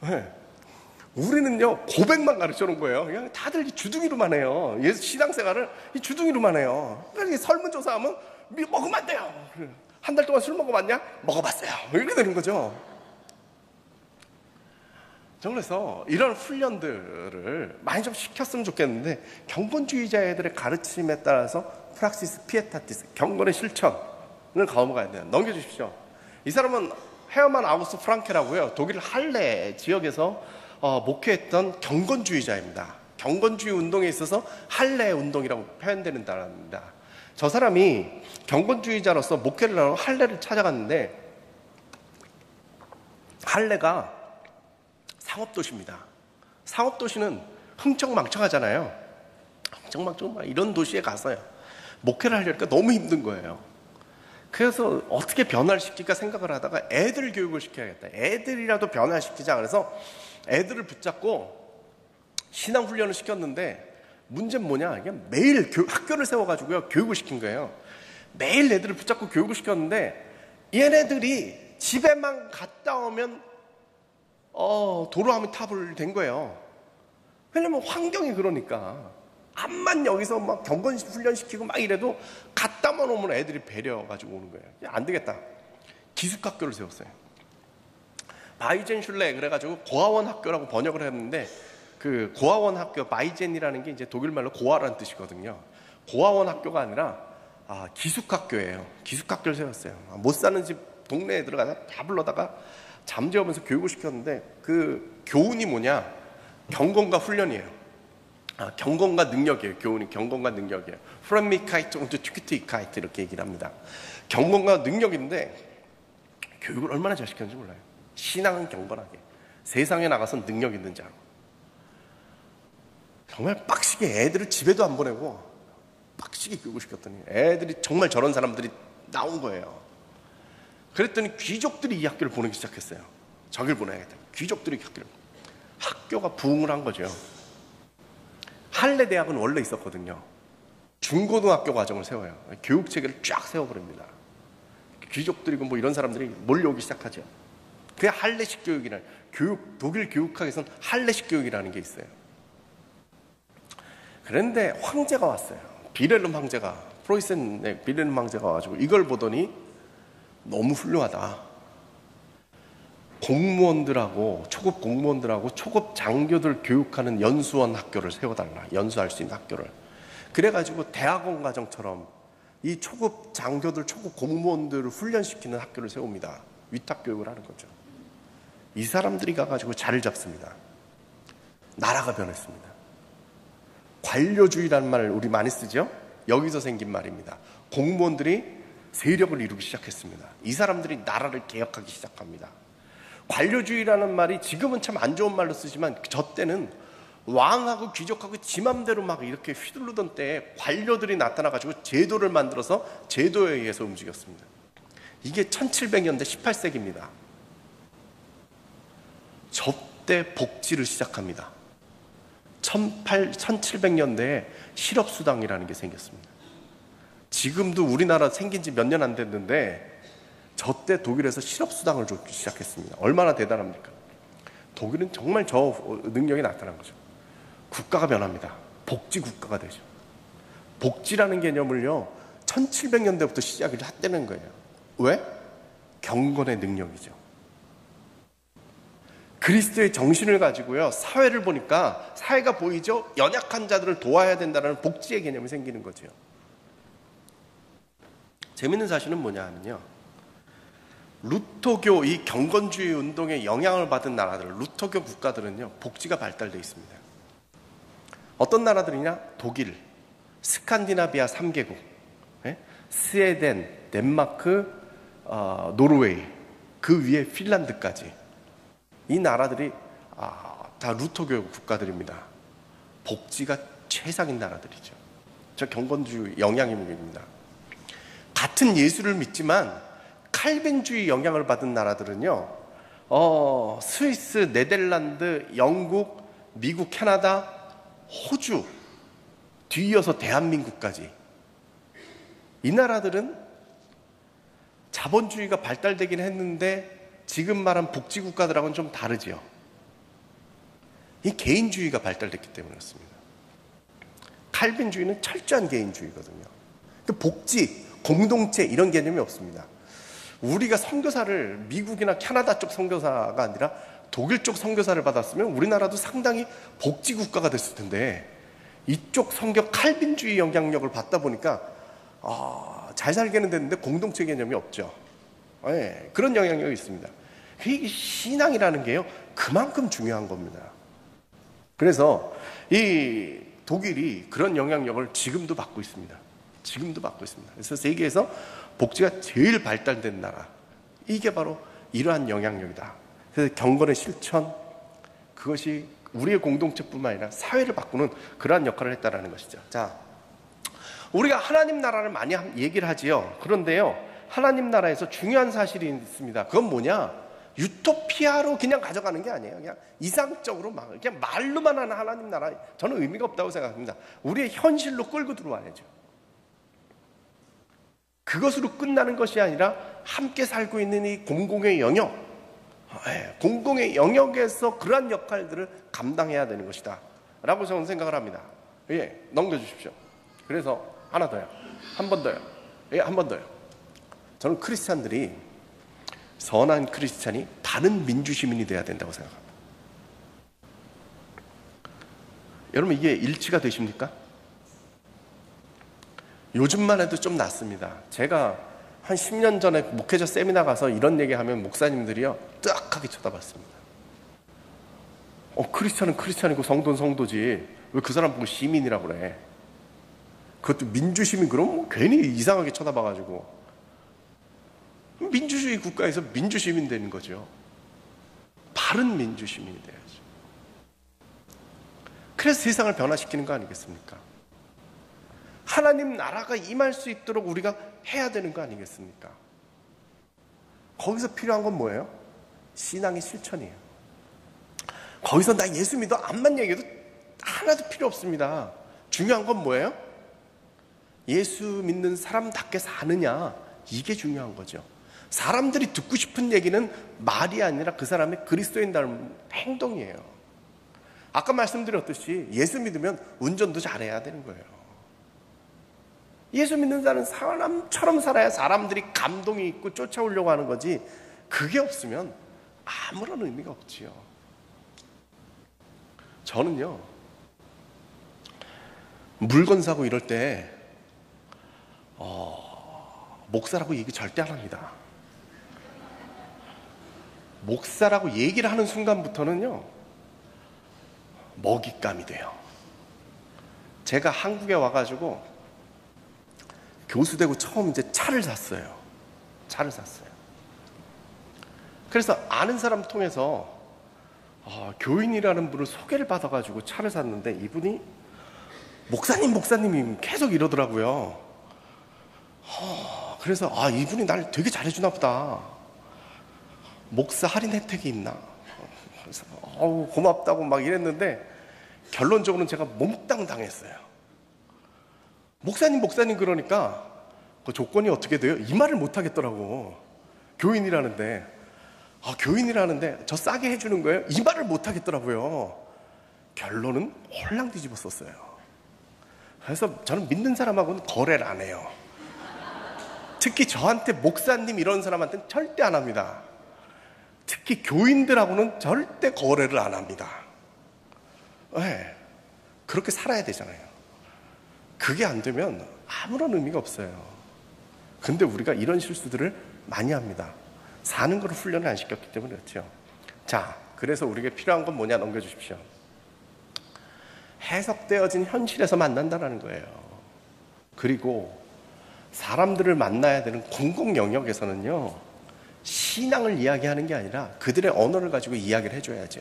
네. 우리는요 고백만 가르쳐 놓은 거예요. 그냥 다들 주둥이로만 해요. 예수 신앙생활을 이 주둥이로만 해요. 그러니까 설문조사하면 먹으면 안 돼요. 한 달 동안 술 먹어봤냐? 먹어봤어요. 이렇게 되는 거죠. 그래서 이런 훈련들을 많이 좀 시켰으면 좋겠는데, 경건주의자 애들의 가르침에 따라서 프락시스 피에타티스, 경건의 실천을 가져가야 돼요. 넘겨주십시오. 이 사람은 헤어만 아우스 프랑케라고요. 독일 할레 지역에서 목회했던 경건주의자입니다. 경건주의 운동에 있어서 할레 운동이라고 표현되는 단어입니다. 저 사람이 경건주의자로서 목회를 하러 할레를 찾아갔는데, 할레가 상업도시입니다. 상업도시는 흥청망청하잖아요. 흥청망청 이런 도시에 가서요 목회를 하려니까 너무 힘든 거예요. 그래서 어떻게 변화를 시킬까 생각을 하다가 애들 교육을 시켜야겠다. 애들이라도 변화시키자. 그래서 애들을 붙잡고 신앙훈련을 시켰는데 문제는 뭐냐? 이게 매일 학교를 세워가지고요 교육을 시킨 거예요. 매일 애들을 붙잡고 교육을 시켰는데 얘네들이 집에만 갔다 오면 도로하면 탑을 된 거예요. 왜냐면 환경이 그러니까. 암만 여기서 막 경건 훈련시키고 막 이래도 갔다만 오면 애들이 배려가지고 오는 거예요. 안 되겠다. 기숙학교를 세웠어요. 바이젠슐레 그래가지고 고아원 학교라고 번역을 했는데 그 고아원 학교 바이젠이라는 게 이제 독일말로 고아라는 뜻이거든요. 고아원 학교가 아니라 기숙학교예요. 기숙학교를 세웠어요. 못 사는 집 동네에 들어가서 다 불러다가 잠재우면서 교육을 시켰는데 그 교훈이 뭐냐? 경건과 훈련이에요. 경건과 능력이에요. 교훈이 경건과 능력이에요. 프롬미카이트 und 튜키티카이트 이렇게 얘기를 합니다. 경건과 능력인데 교육을 얼마나 잘 시켰는지 몰라요. 신앙은 경건하게, 세상에 나가서 능력 있는 자로. 정말 빡시게 애들을 집에도 안 보내고 빡시게 교육을 시켰더니 애들이 정말 저런 사람들이 나온 거예요. 그랬더니 귀족들이 이 학교를 보내기 시작했어요. 저길 보내야겠다. 귀족들이 학교가 부흥을 한 거죠. 할레 대학은 원래 있었거든요. 중고등학교 과정을 세워요. 교육 체계를 쫙 세워버립니다. 귀족들이고 뭐 이런 사람들이 몰려오기 시작하죠. 그게 할레식 교육이라는 독일 교육학에서는 할레식 교육이라는 게 있어요. 그런데 황제가 왔어요. 비렐름 황제가, 프로이센의 비렐름 황제가 와가지고 이걸 보더니 너무 훌륭하다. 공무원들하고 초급 공무원들하고 초급 장교들 교육하는 연수원 학교를 세워달라. 연수할 수 있는 학교를. 그래가지고 대학원 과정처럼 이 초급 장교들, 초급 공무원들을 훈련시키는 학교를 세웁니다. 위탁 교육을 하는 거죠. 이 사람들이 가가지고 자리를 잡습니다. 나라가 변했습니다. 관료주의라는 말을 우리 많이 쓰죠? 여기서 생긴 말입니다. 공무원들이 세력을 이루기 시작했습니다. 이 사람들이 나라를 개혁하기 시작합니다. 관료주의라는 말이 지금은 참 안 좋은 말로 쓰지만 저 때는 왕하고 귀족하고 지 맘대로 막 이렇게 휘두르던 때에 관료들이 나타나가지고 제도를 만들어서 제도에 의해서 움직였습니다. 이게 1700년대 18세기입니다. 저때 복지를 시작합니다. 1700년대에 실업수당이라는 게 생겼습니다. 지금도 우리나라 생긴 지 몇 년 안 됐는데 저때 독일에서 실업수당을 주기 시작했습니다. 얼마나 대단합니까? 독일은 정말 저 능력이 나타난 거죠. 국가가 변합니다. 복지국가가 되죠. 복지라는 개념을요 1700년대부터 시작을 했다는 거예요. 왜? 경건의 능력이죠. 그리스도의 정신을 가지고요 사회를 보니까 사회가 보이죠. 연약한 자들을 도와야 된다는 복지의 개념이 생기는 거죠. 재밌는 사실은 뭐냐 하면요, 루터교 이 경건주의 운동에 영향을 받은 나라들, 루터교 국가들은요 복지가 발달되어 있습니다. 어떤 나라들이냐? 독일, 스칸디나비아 3개국, 스웨덴, 덴마크, 노르웨이, 그 위에 핀란드까지 이 나라들이 다 루터교 국가들입니다. 복지가 최상인 나라들이죠. 저 경건주의 영향입니다. 같은 예수를 믿지만 칼빈주의 영향을 받은 나라들은요 스위스, 네덜란드, 영국, 미국, 캐나다, 호주, 뒤이어서 대한민국까지 이 나라들은 자본주의가 발달되긴 했는데 지금 말한 복지국가들하고는 좀 다르죠. 이 개인주의가 발달됐기 때문에 그렇습니다. 칼빈주의는 철저한 개인주의거든요. 복지, 공동체 이런 개념이 없습니다. 우리가 선교사를 미국이나 캐나다 쪽 선교사가 아니라 독일 쪽 선교사를 받았으면 우리나라도 상당히 복지국가가 됐을 텐데 이쪽 선교 칼빈주의 영향력을 받다 보니까 잘 살게는 됐는데 공동체 개념이 없죠. 네, 그런 영향력이 있습니다. 이게 신앙이라는 게요 그만큼 중요한 겁니다. 그래서 이 독일이 그런 영향력을 지금도 받고 있습니다. 지금도 받고 있습니다. 그래서 세계에서 복지가 제일 발달된 나라, 이게 바로 이러한 영향력이다. 그래서 경건의 실천, 그것이 우리의 공동체뿐만 아니라 사회를 바꾸는 그러한 역할을 했다는 것이죠. 자, 우리가 하나님 나라를 많이 얘기를 하지요. 그런데요, 하나님 나라에서 중요한 사실이 있습니다. 그건 뭐냐? 유토피아로 그냥 가져가는 게 아니에요. 그냥 이상적으로 그냥 말로만 하는 하나님 나라, 저는 의미가 없다고 생각합니다. 우리의 현실로 끌고 들어와야죠. 그것으로 끝나는 것이 아니라 함께 살고 있는 이 공공의 영역, 공공의 영역에서 그러한 역할들을 감당해야 되는 것이다 라고 저는 생각을 합니다. 넘겨주십시오. 그래서 하나 더요. 한 번 더요. 한 번 더요. 저는 크리스찬들이, 선한 크리스찬이 바른 민주시민이 돼야 된다고 생각합니다. 여러분, 이게 일치가 되십니까? 요즘만 해도 좀 낫습니다. 제가 한 10년 전에 목회자 세미나 가서 이런 얘기하면 목사님들이요 뜨악하게 쳐다봤습니다. 크리스찬은 크리스찬이고 성도는 성도지 왜 그 사람 보고 시민이라고 그래? 그것도 민주시민, 그럼 뭐 괜히 이상하게 쳐다봐가지고. 민주주의 국가에서 민주시민 되는 거죠. 바른 민주시민이 돼야죠. 그래서 세상을 변화시키는 거 아니겠습니까? 하나님 나라가 임할 수 있도록 우리가 해야 되는 거 아니겠습니까? 거기서 필요한 건 뭐예요? 신앙의 실천이에요. 거기서 나 예수 믿어 암만 얘기해도 하나도 필요 없습니다. 중요한 건 뭐예요? 예수 믿는 사람답게 사느냐, 이게 중요한 거죠. 사람들이 듣고 싶은 얘기는 말이 아니라 그 사람의 그리스도인다는 행동이에요. 아까 말씀드렸듯이 예수 믿으면 운전도 잘해야 되는 거예요. 예수 믿는 자는 사람처럼 살아야 사람들이 감동이 있고 쫓아오려고 하는 거지, 그게 없으면 아무런 의미가 없지요. 저는요, 물건 사고 이럴 때 목사라고 얘기 절대 안 합니다. 목사라고 얘기를 하는 순간부터는요 먹잇감이 돼요. 제가 한국에 와가지고 교수 되고 처음 이제 차를 샀어요. 그래서 아는 사람 통해서 교인이라는 분을 소개를 받아가지고 차를 샀는데, 이분이 목사님이 계속 이러더라고요. 그래서 이분이 날 되게 잘해주나 보다. 목사 할인 혜택이 있나? 그래서 고맙다고 막 이랬는데 결론적으로는 제가 몽땅 당했어요. 목사님 그러니까 그 조건이 어떻게 돼요? 이 말을 못 하겠더라고. 교인이라는데 저 싸게 해주는 거예요? 이 말을 못 하겠더라고요. 결론은 홀랑 뒤집었었어요. 그래서 저는 믿는 사람하고는 거래를 안 해요. 특히 저한테 목사님 이런 사람한테는 절대 안 합니다. 특히 교인들하고는 절대 거래를 안 합니다. 그렇게 살아야 되잖아요. 그게 안 되면 아무런 의미가 없어요. 근데 우리가 이런 실수들을 많이 합니다. 사는 걸 훈련을 안 시켰기 때문에 그렇죠. 자, 그래서 우리에게 필요한 건 뭐냐, 넘겨주십시오. 해석되어진 현실에서 만난다는 거예요. 그리고 사람들을 만나야 되는 공공 영역에서는요, 신앙을 이야기하는 게 아니라 그들의 언어를 가지고 이야기를 해줘야죠.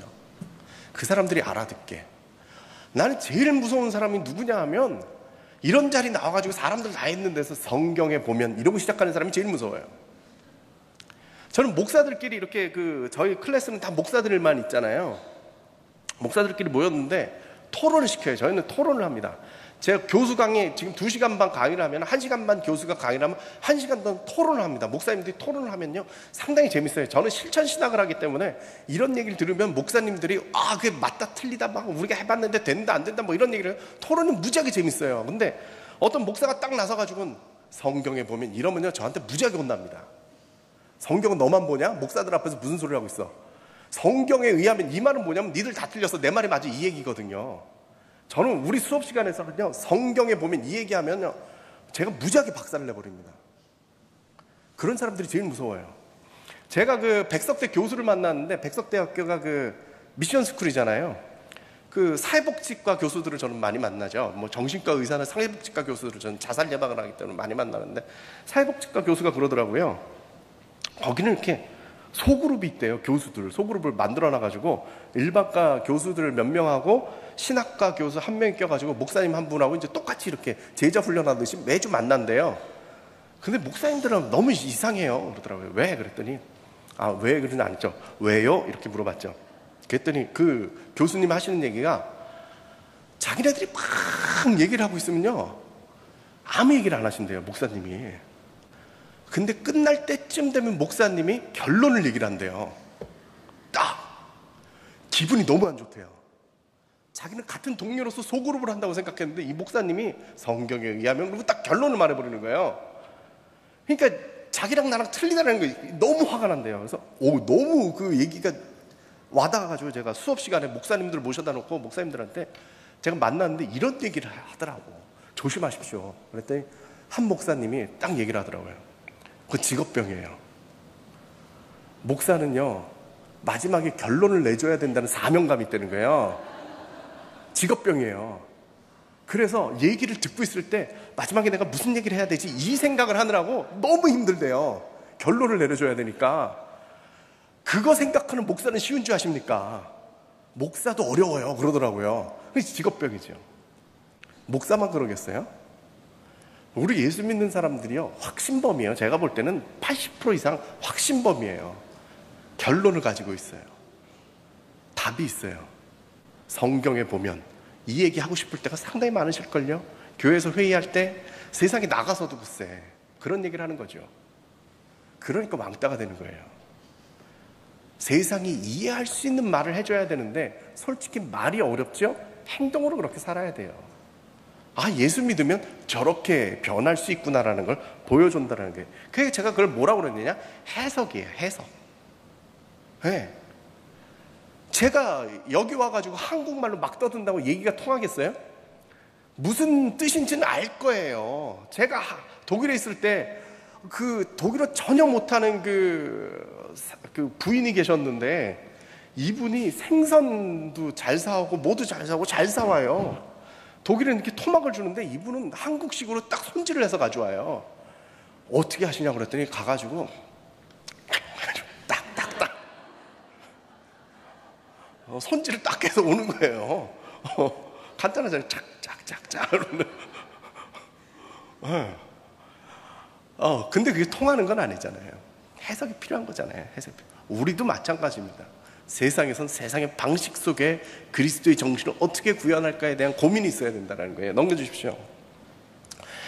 그 사람들이 알아듣게. 나는 제일 무서운 사람이 누구냐 하면, 이런 자리 나와가지고 사람들 다 있는 데서 성경에 보면 이러고 시작하는 사람이 제일 무서워요. 저는 목사들끼리 이렇게 저희 클래스는 다 목사들만 있잖아요. 목사들끼리 모였는데 토론을 시켜요. 저희는 토론을 합니다. 제가 교수 강의 지금 2시간 반 강의를 하면 1시간 반 교수가 강의를 하면 1시간 반 토론을 합니다. 목사님들이 토론을 하면요 상당히 재밌어요. 저는 실천 신학을 하기 때문에 이런 얘기를 들으면 목사님들이 그게 맞다 틀리다 막 우리가 해봤는데 된다 안 된다 뭐 이런 얘기를 해요. 토론은 무지하게 재밌어요. 근데 어떤 목사가 딱 나서가지고는 성경에 보면 이러면요 저한테 무지하게 혼납니다. 성경은 너만 보냐? 목사들 앞에서 무슨 소리를 하고 있어? 성경에 의하면 이 말은 뭐냐면 니들 다 틀렸어. 내 말이 맞아. 이 얘기거든요. 저는 우리 수업 시간에서는요 성경에 보면 이 얘기하면요 제가 무지하게 박살을 내버립니다. 그런 사람들이 제일 무서워요. 제가 백석대 교수를 만났는데, 백석대학교가 미션 스쿨이잖아요. 사회복지과 교수들을 저는 많이 만나죠. 뭐 정신과 의사나 사회복지과 교수들을 저는 자살 예방을 하기 때문에 많이 만나는데, 사회복지과 교수가 그러더라고요. 거기는 이렇게 소그룹이 있대요. 교수들 소그룹을 만들어놔가지고 일반과 교수들 몇 명하고 신학과 교수 한 명이 껴가지고 목사님 한 분하고 이제 똑같이 이렇게 제자 훈련하듯이 매주 만난대요. 근데 목사님들은 너무 이상해요 그러더라고요. 왜? 그랬더니 왜 그러진 않죠. 왜요? 이렇게 물어봤죠. 그랬더니 그 교수님 하시는 얘기가 자기네들이 막 얘기를 하고 있으면요 아무 얘기를 안 하신대요 목사님이. 근데 끝날 때쯤 되면 목사님이 결론을 얘기를 한대요. 딱 기분이 너무 안 좋대요. 자기는 같은 동료로서 소그룹을 한다고 생각했는데 이 목사님이 성경에 의하면 그리고 딱 결론을 말해버리는 거예요. 그러니까 자기랑 나랑 틀리다는 거 너무 화가 난대요. 그래서 너무 그 얘기가 와닿아가지고 제가 수업 시간에 목사님들 모셔다 놓고 목사님들한테 제가 만났는데 이런 얘기를 하더라고. 조심하십시오. 그랬더니 한 목사님이 딱 얘기를 하더라고요. 그 직업병이에요. 목사는요 마지막에 결론을 내줘야 된다는 사명감이 있다는 거예요. 직업병이에요. 그래서 얘기를 듣고 있을 때 마지막에 내가 무슨 얘기를 해야 되지 이 생각을 하느라고 너무 힘들대요. 결론을 내려줘야 되니까. 그거 생각하는 목사는 쉬운 줄 아십니까? 목사도 어려워요 그러더라고요. 그게 직업병이죠. 목사만 그러겠어요? 우리 예수 믿는 사람들이요 확신범이에요. 제가 볼 때는 80% 이상 확신범이에요. 결론을 가지고 있어요. 답이 있어요. 성경에 보면 이 얘기 하고 싶을 때가 상당히 많으실걸요. 교회에서 회의할 때 세상에 나가서도 글쎄 그런 얘기를 하는 거죠. 그러니까 왕따가 되는 거예요. 세상이 이해할 수 있는 말을 해줘야 되는데 솔직히 말이 어렵죠? 행동으로 그렇게 살아야 돼요. 예수 믿으면 저렇게 변할 수 있구나라는 걸 보여준다는 게. 그게 제가 그걸 뭐라고 그랬느냐? 해석이에요. 해석. 네. 제가 여기 와가지고 한국말로 막 떠든다고 얘기가 통하겠어요? 무슨 뜻인지는 알 거예요. 제가 독일에 있을 때 그 독일어 전혀 못하는 그 부인이 계셨는데 이분이 생선도 잘 사오고 뭐도 잘 사오고 잘 사와요. 독일에 이렇게 토막을 주는데 이분은 한국식으로 딱 손질을 해서 가져와요. 어떻게 하시냐고 그랬더니 가가지고 딱딱딱 손질을 딱 해서 오는 거예요. 간단하잖아요. 짝짝짝짝. 근데 그게 통하는 건 아니잖아요. 해석이 필요한 거잖아요. 해석이. 우리도 마찬가지입니다. 세상에선 세상의 방식 속에 그리스도의 정신을 어떻게 구현할까에 대한 고민이 있어야 된다는 거예요. 넘겨주십시오.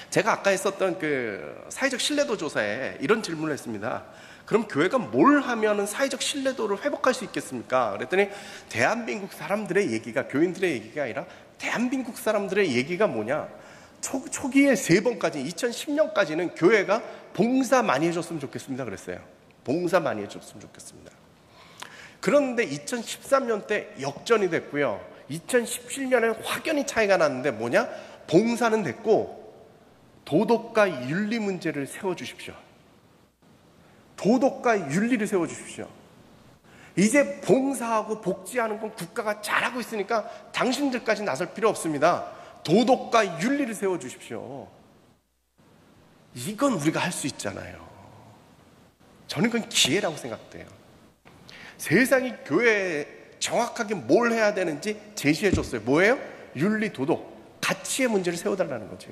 제가 아까 했었던 그 사회적 신뢰도 조사에 이런 질문을 했습니다. 그럼 교회가 뭘 하면 사회적 신뢰도를 회복할 수 있겠습니까? 그랬더니 대한민국 사람들의 얘기가, 교인들의 얘기가 아니라 대한민국 사람들의 얘기가 뭐냐? 초기에 3번까지 2010년까지는 교회가 봉사 많이 해줬으면 좋겠습니다 그랬어요. 봉사 많이 해줬으면 좋겠습니다. 그런데 2013년 때 역전이 됐고요. 2017년에 확연히 차이가 났는데 뭐냐? 봉사는 됐고 도덕과 윤리 문제를 세워주십시오. 도덕과 윤리를 세워주십시오. 이제 봉사하고 복지하는 건 국가가 잘하고 있으니까 당신들까지 나설 필요 없습니다. 도덕과 윤리를 세워주십시오. 이건 우리가 할 수 있잖아요. 저는 그건 기회라고 생각돼요. 세상이 교회에 정확하게 뭘 해야 되는지 제시해줬어요. 뭐예요? 윤리, 도덕, 가치의 문제를 세워달라는 거죠.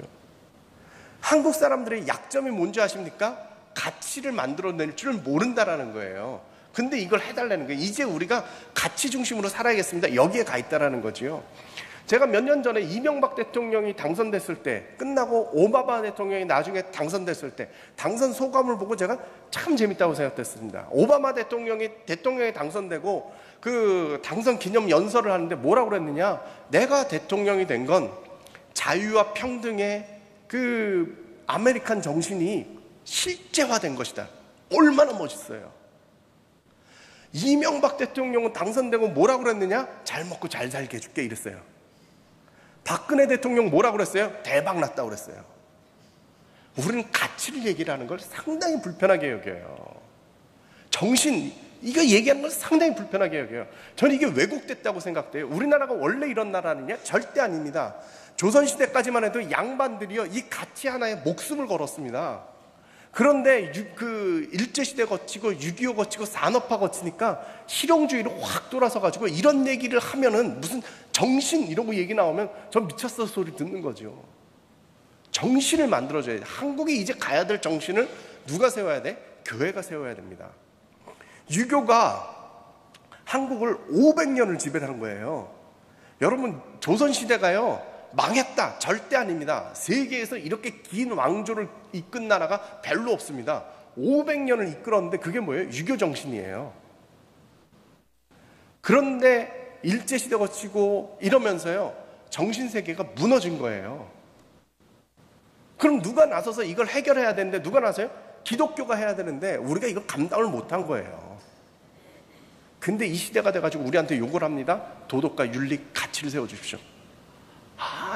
한국 사람들의 약점이 뭔지 아십니까? 가치를 만들어낼 줄을 모른다라는 거예요. 근데 이걸 해달라는 거예요. 이제 우리가 가치 중심으로 살아야겠습니다. 여기에 가 있다라는 거죠. 제가 몇 년 전에 이명박 대통령이 당선됐을 때, 끝나고 오바마 대통령이 나중에 당선됐을 때 당선 소감을 보고 제가 참 재밌다고 생각했습니다. 오바마 대통령이 당선되고 그 당선 기념 연설을 하는데 뭐라고 그랬느냐? 내가 대통령이 된 건 자유와 평등의 그 아메리칸 정신이 실제화된 것이다. 얼마나 멋있어요. 이명박 대통령은 당선되고 뭐라고 그랬느냐? 잘 먹고 잘 살게 해줄게 이랬어요. 박근혜 대통령 뭐라고 그랬어요? 대박 났다고 그랬어요. 우리는 가치를 얘기를 하는 걸 상당히 불편하게 여겨요. 정신, 이거 얘기하는 걸 상당히 불편하게 여겨요. 저는 이게 왜곡됐다고 생각돼요. 우리나라가 원래 이런 나라느냐? 절대 아닙니다. 조선시대까지만 해도 양반들이요, 이 가치 하나에 목숨을 걸었습니다. 그런데 그 일제시대 거치고 6.25 거치고 산업화 거치니까 실용주의로 확 돌아서 가지고 이런 얘기를 하면은 무슨 정신 이런 거 얘기 나오면 전 미쳤어 소리 듣는 거죠. 정신을 만들어줘야 돼. 한국이 이제 가야 될 정신을 누가 세워야 돼? 교회가 세워야 됩니다. 유교가 한국을 500년을 지배한 거예요. 여러분, 조선시대가요 망했다 절대 아닙니다. 세계에서 이렇게 긴 왕조를 이끈 나라가 별로 없습니다. 500년을 이끌었는데 그게 뭐예요? 유교 정신이에요. 그런데 일제시대 거치고 이러면서요 정신세계가 무너진 거예요. 그럼 누가 나서서 이걸 해결해야 되는데 누가 나서요? 기독교가 해야 되는데 우리가 이걸 감당을 못한 거예요. 근데 이 시대가 돼가지고 우리한테 욕을 합니다. 도덕과 윤리, 가치를 세워주십시오.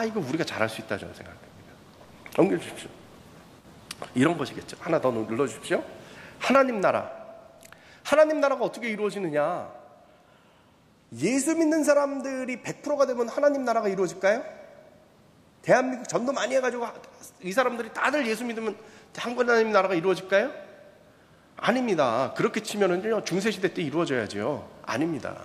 이거 우리가 잘할 수 있다 저는 생각합니다. 넘겨주십시오. 이런 것이겠죠. 하나 더 눌러주십시오. 하나님 나라. 하나님 나라가 어떻게 이루어지느냐? 예수 믿는 사람들이 100%가 되면 하나님 나라가 이루어질까요? 대한민국 전도 많이 해가지고 이 사람들이 다들 예수 믿으면 하나님 나라가 이루어질까요? 아닙니다. 그렇게 치면은요 중세시대 때 이루어져야죠. 아닙니다.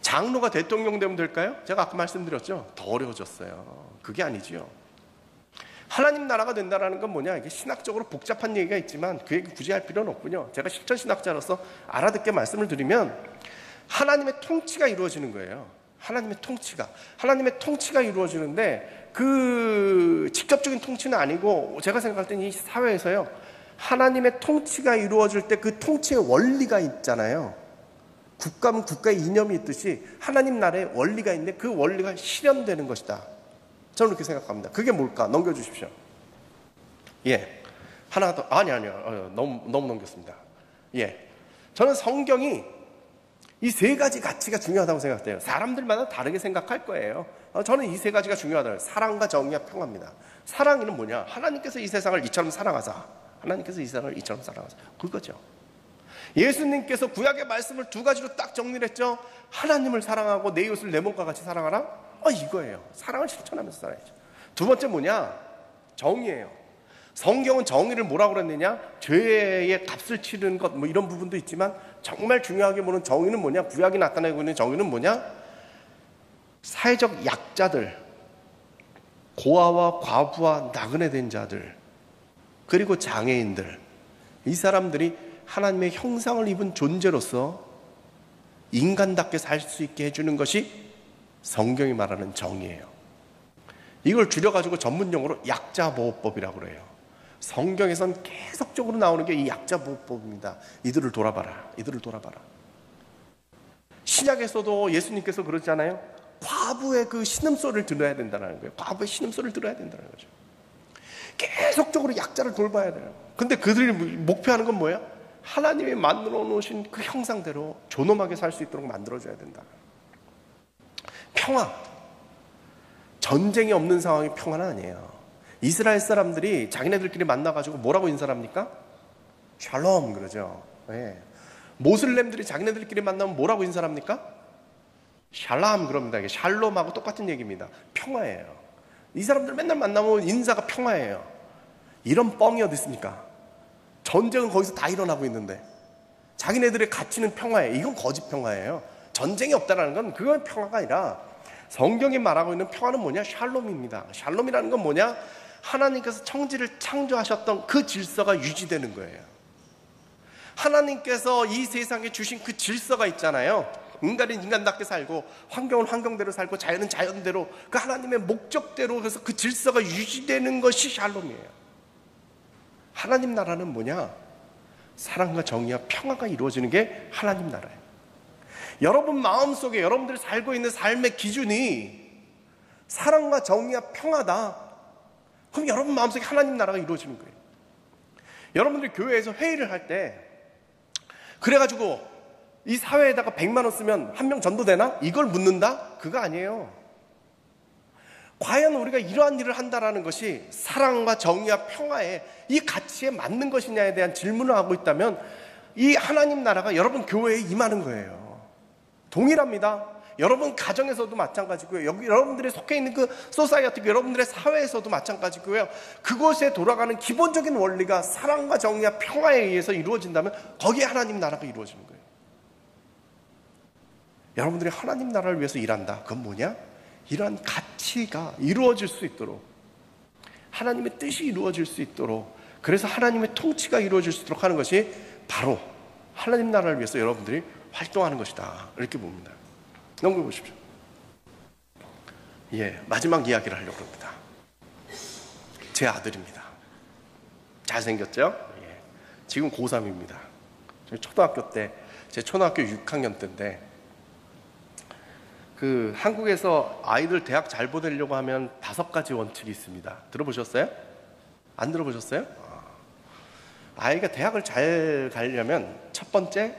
장로가 대통령 되면 될까요? 제가 아까 말씀드렸죠. 더 어려워졌어요. 그게 아니지요. 하나님 나라가 된다는 건 뭐냐? 이게 신학적으로 복잡한 얘기가 있지만 그 얘기 굳이 할 필요는 없군요. 제가 실천신학자로서 알아듣게 말씀을 드리면 하나님의 통치가 이루어지는 거예요. 하나님의 통치가 이루어지는데 그 직접적인 통치는 아니고 제가 생각할 때는 이 사회에서요 하나님의 통치가 이루어질 때 그 통치의 원리가 있잖아요. 국가면 국가의 이념이 있듯이 하나님 나라의 원리가 있는데 그 원리가 실현되는 것이다. 저는 그렇게 생각합니다. 그게 뭘까? 넘겨주십시오. 예, 하나 더. 아니요. 너무 넘겼습니다. 예, 저는 성경이 이 세 가지 가치가 중요하다고 생각해요. 사람들마다 다르게 생각할 거예요. 저는 이 세 가지가 중요하다. 사랑과 정의와 평화입니다. 사랑은 뭐냐? 하나님께서 이 세상을 이처럼 사랑하사. 하나님께서 이 세상을 이처럼 사랑하사. 그거죠. 예수님께서 구약의 말씀을 두 가지로 딱 정리를 했죠. 하나님을 사랑하고 내 이웃을 내 몸과 같이 사랑하라. 이거예요. 사랑을 실천하면서 살아야죠. 두 번째 뭐냐? 정의예요. 성경은 정의를 뭐라고 그랬느냐? 죄의 값을 치르는 것 뭐 이런 부분도 있지만 정말 중요하게 보는 정의는 뭐냐? 구약이 나타내고 있는 정의는 뭐냐? 사회적 약자들, 고아와 과부와 나그네 된 자들, 그리고 장애인들, 이 사람들이 하나님의 형상을 입은 존재로서 인간답게 살 수 있게 해주는 것이 성경이 말하는 정의예요. 이걸 줄여가지고 전문용어로 약자보호법이라고 그래요. 성경에선 계속적으로 나오는 게 이 약자보호법입니다. 이들을 돌아봐라. 신약에서도 예수님께서 그러잖아요. 과부의 그 신음소리를 들어야 된다는 거예요. 과부의 신음소리를 들어야 된다는 거죠. 계속적으로 약자를 돌봐야 돼요. 근데 그들이 목표하는 건 뭐예요? 하나님이 만들어 놓으신 그 형상대로 존엄하게 살 수 있도록 만들어줘야 된다. 평화. 전쟁이 없는 상황이 평화는 아니에요. 이스라엘 사람들이 자기네들끼리 만나가지고 뭐라고 인사합니까? 샬롬 그러죠. 네. 모슬렘들이 자기네들끼리 만나면 뭐라고 인사합니까? 샬람 그럽니다. 이게 샬롬하고 똑같은 얘기입니다. 평화예요. 이 사람들 맨날 만나면 인사가 평화예요. 이런 뻥이 어디 있습니까? 전쟁은 거기서 다 일어나고 있는데 자기네들의 가치는 평화예요. 이건 거짓 평화예요. 전쟁이 없다는 건 그건 평화가 아니라 성경이 말하고 있는 평화는 뭐냐? 샬롬입니다. 샬롬이라는 건 뭐냐? 하나님께서 천지를 창조하셨던 그 질서가 유지되는 거예요. 하나님께서 이 세상에 주신 그 질서가 있잖아요. 인간은 인간답게 살고 환경은 환경대로 살고 자연은 자연대로 그 하나님의 목적대로 그래서 그 질서가 유지되는 것이 샬롬이에요. 하나님 나라는 뭐냐? 사랑과 정의와 평화가 이루어지는 게 하나님 나라예요. 여러분 마음속에 여러분들이 살고 있는 삶의 기준이 사랑과 정의와 평화다. 그럼 여러분 마음속에 하나님 나라가 이루어지는 거예요. 여러분들 교회에서 회의를 할 때 그래가지고 이 사회에다가 100만 원 쓰면 한 명 전도되나? 이걸 묻는다? 그거 아니에요. 과연 우리가 이러한 일을 한다라는 것이 사랑과 정의와 평화의 이 가치에 맞는 것이냐에 대한 질문을 하고 있다면 이 하나님 나라가 여러분 교회에 임하는 거예요. 동일합니다. 여러분 가정에서도 마찬가지고요. 여기 여러분들이 속해 있는 그 소사이어티, 여러분들의 사회에서도 마찬가지고요. 그곳에 돌아가는 기본적인 원리가 사랑과 정의와 평화에 의해서 이루어진다면 거기에 하나님 나라가 이루어지는 거예요. 여러분들이 하나님 나라를 위해서 일한다. 그건 뭐냐? 이러한 가치가 이루어질 수 있도록 하나님의 뜻이 이루어질 수 있도록, 그래서 하나님의 통치가 이루어질 수 있도록 하는 것이 바로 하나님 나라를 위해서 여러분들이 활동하는 것이다, 이렇게 봅니다. 넘겨 보십시오. 마지막 이야기를 하려고 합니다. 제 아들입니다. 잘생겼죠? 지금 고3입니다. 초등학교 때, 제 초등학교 6학년 때인데, 한국에서 아이들 대학 잘 보내려고 하면 5가지 원칙이 있습니다. 들어보셨어요? 안 들어보셨어요? 아이가 대학을 잘 가려면 첫 번째,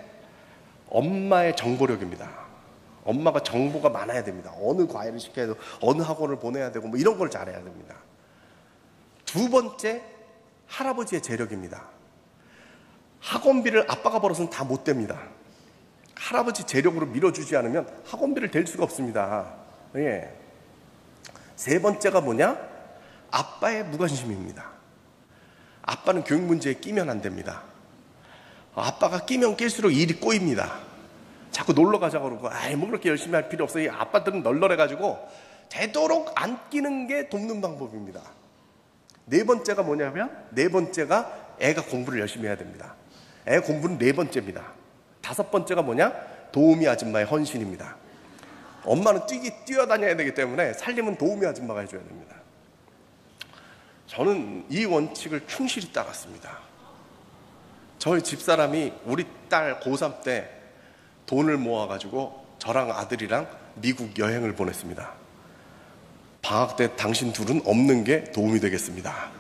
엄마의 정보력입니다. 엄마가 정보가 많아야 됩니다. 어느 과외를 시켜야 되고, 어느 학원을 보내야 되고, 뭐 이런 걸 잘해야 됩니다. 두 번째, 할아버지의 재력입니다. 학원비를 아빠가 벌어서는 다 못 됩니다. 할아버지 재력으로 밀어주지 않으면 학원비를 댈 수가 없습니다. 세 번째가 뭐냐? 아빠의 무관심입니다. 아빠는 교육 문제에 끼면 안 됩니다. 아빠가 끼면 낄수록 일이 꼬입니다. 자꾸 놀러 가자고 그러고, 뭐 그렇게 열심히 할 필요 없어요. 아빠들은 널널해가지고 되도록 안 끼는 게 돕는 방법입니다. 네 번째가 뭐냐면, 네 번째가 애가 공부를 열심히 해야 됩니다. 애 공부는 네 번째입니다. 다섯 번째가 뭐냐? 도우미 아줌마의 헌신입니다. 엄마는 뛰어다녀야 되기 때문에 살림은 도우미 아줌마가 해줘야 됩니다. 저는 이 원칙을 충실히 따랐습니다. 저희 집사람이 우리 딸 고3 때 돈을 모아가지고 저랑 아들이랑 미국 여행을 보냈습니다. 방학 때 당신 둘은 없는 게 도움이 되겠습니다.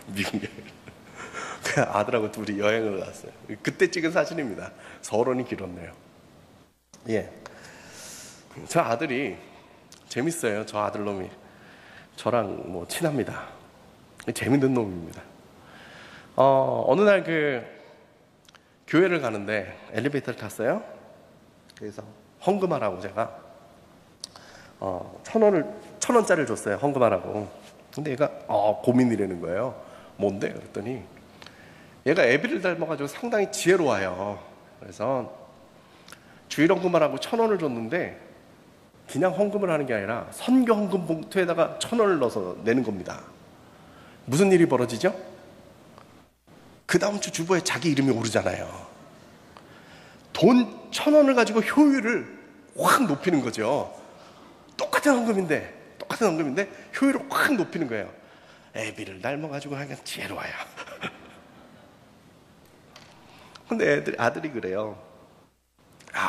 미국 여행. 그 아들하고 둘이 여행을 갔어요. 그때 찍은 사진입니다. 서론이 길었네요. 저 아들이 재밌어요. 저 아들놈이 저랑 친합니다. 재밌는 놈입니다. 어느 날 교회를 가는데 엘리베이터를 탔어요. 그래서 헌금하라고 제가 1,000원짜리를 줬어요. 헌금하라고. 근데 얘가 고민이라는 거예요. 뭔데? 그랬더니 얘가 애비를 닮아가지고 상당히 지혜로워요. 그래서 주일 헌금하라고 1,000원을 줬는데 그냥 헌금을 하는 게 아니라 선교 헌금 봉투에다가 1,000원을 넣어서 내는 겁니다. 무슨 일이 벌어지죠? 그 다음 주 주보에 자기 이름이 오르잖아요. 돈 1,000원을 가지고 효율을 확 높이는 거죠. 똑같은 헌금인데 효율을 확 높이는 거예요. 애비를 닮아가지고 하여간 지혜로워요. 근데 아들이 그래요.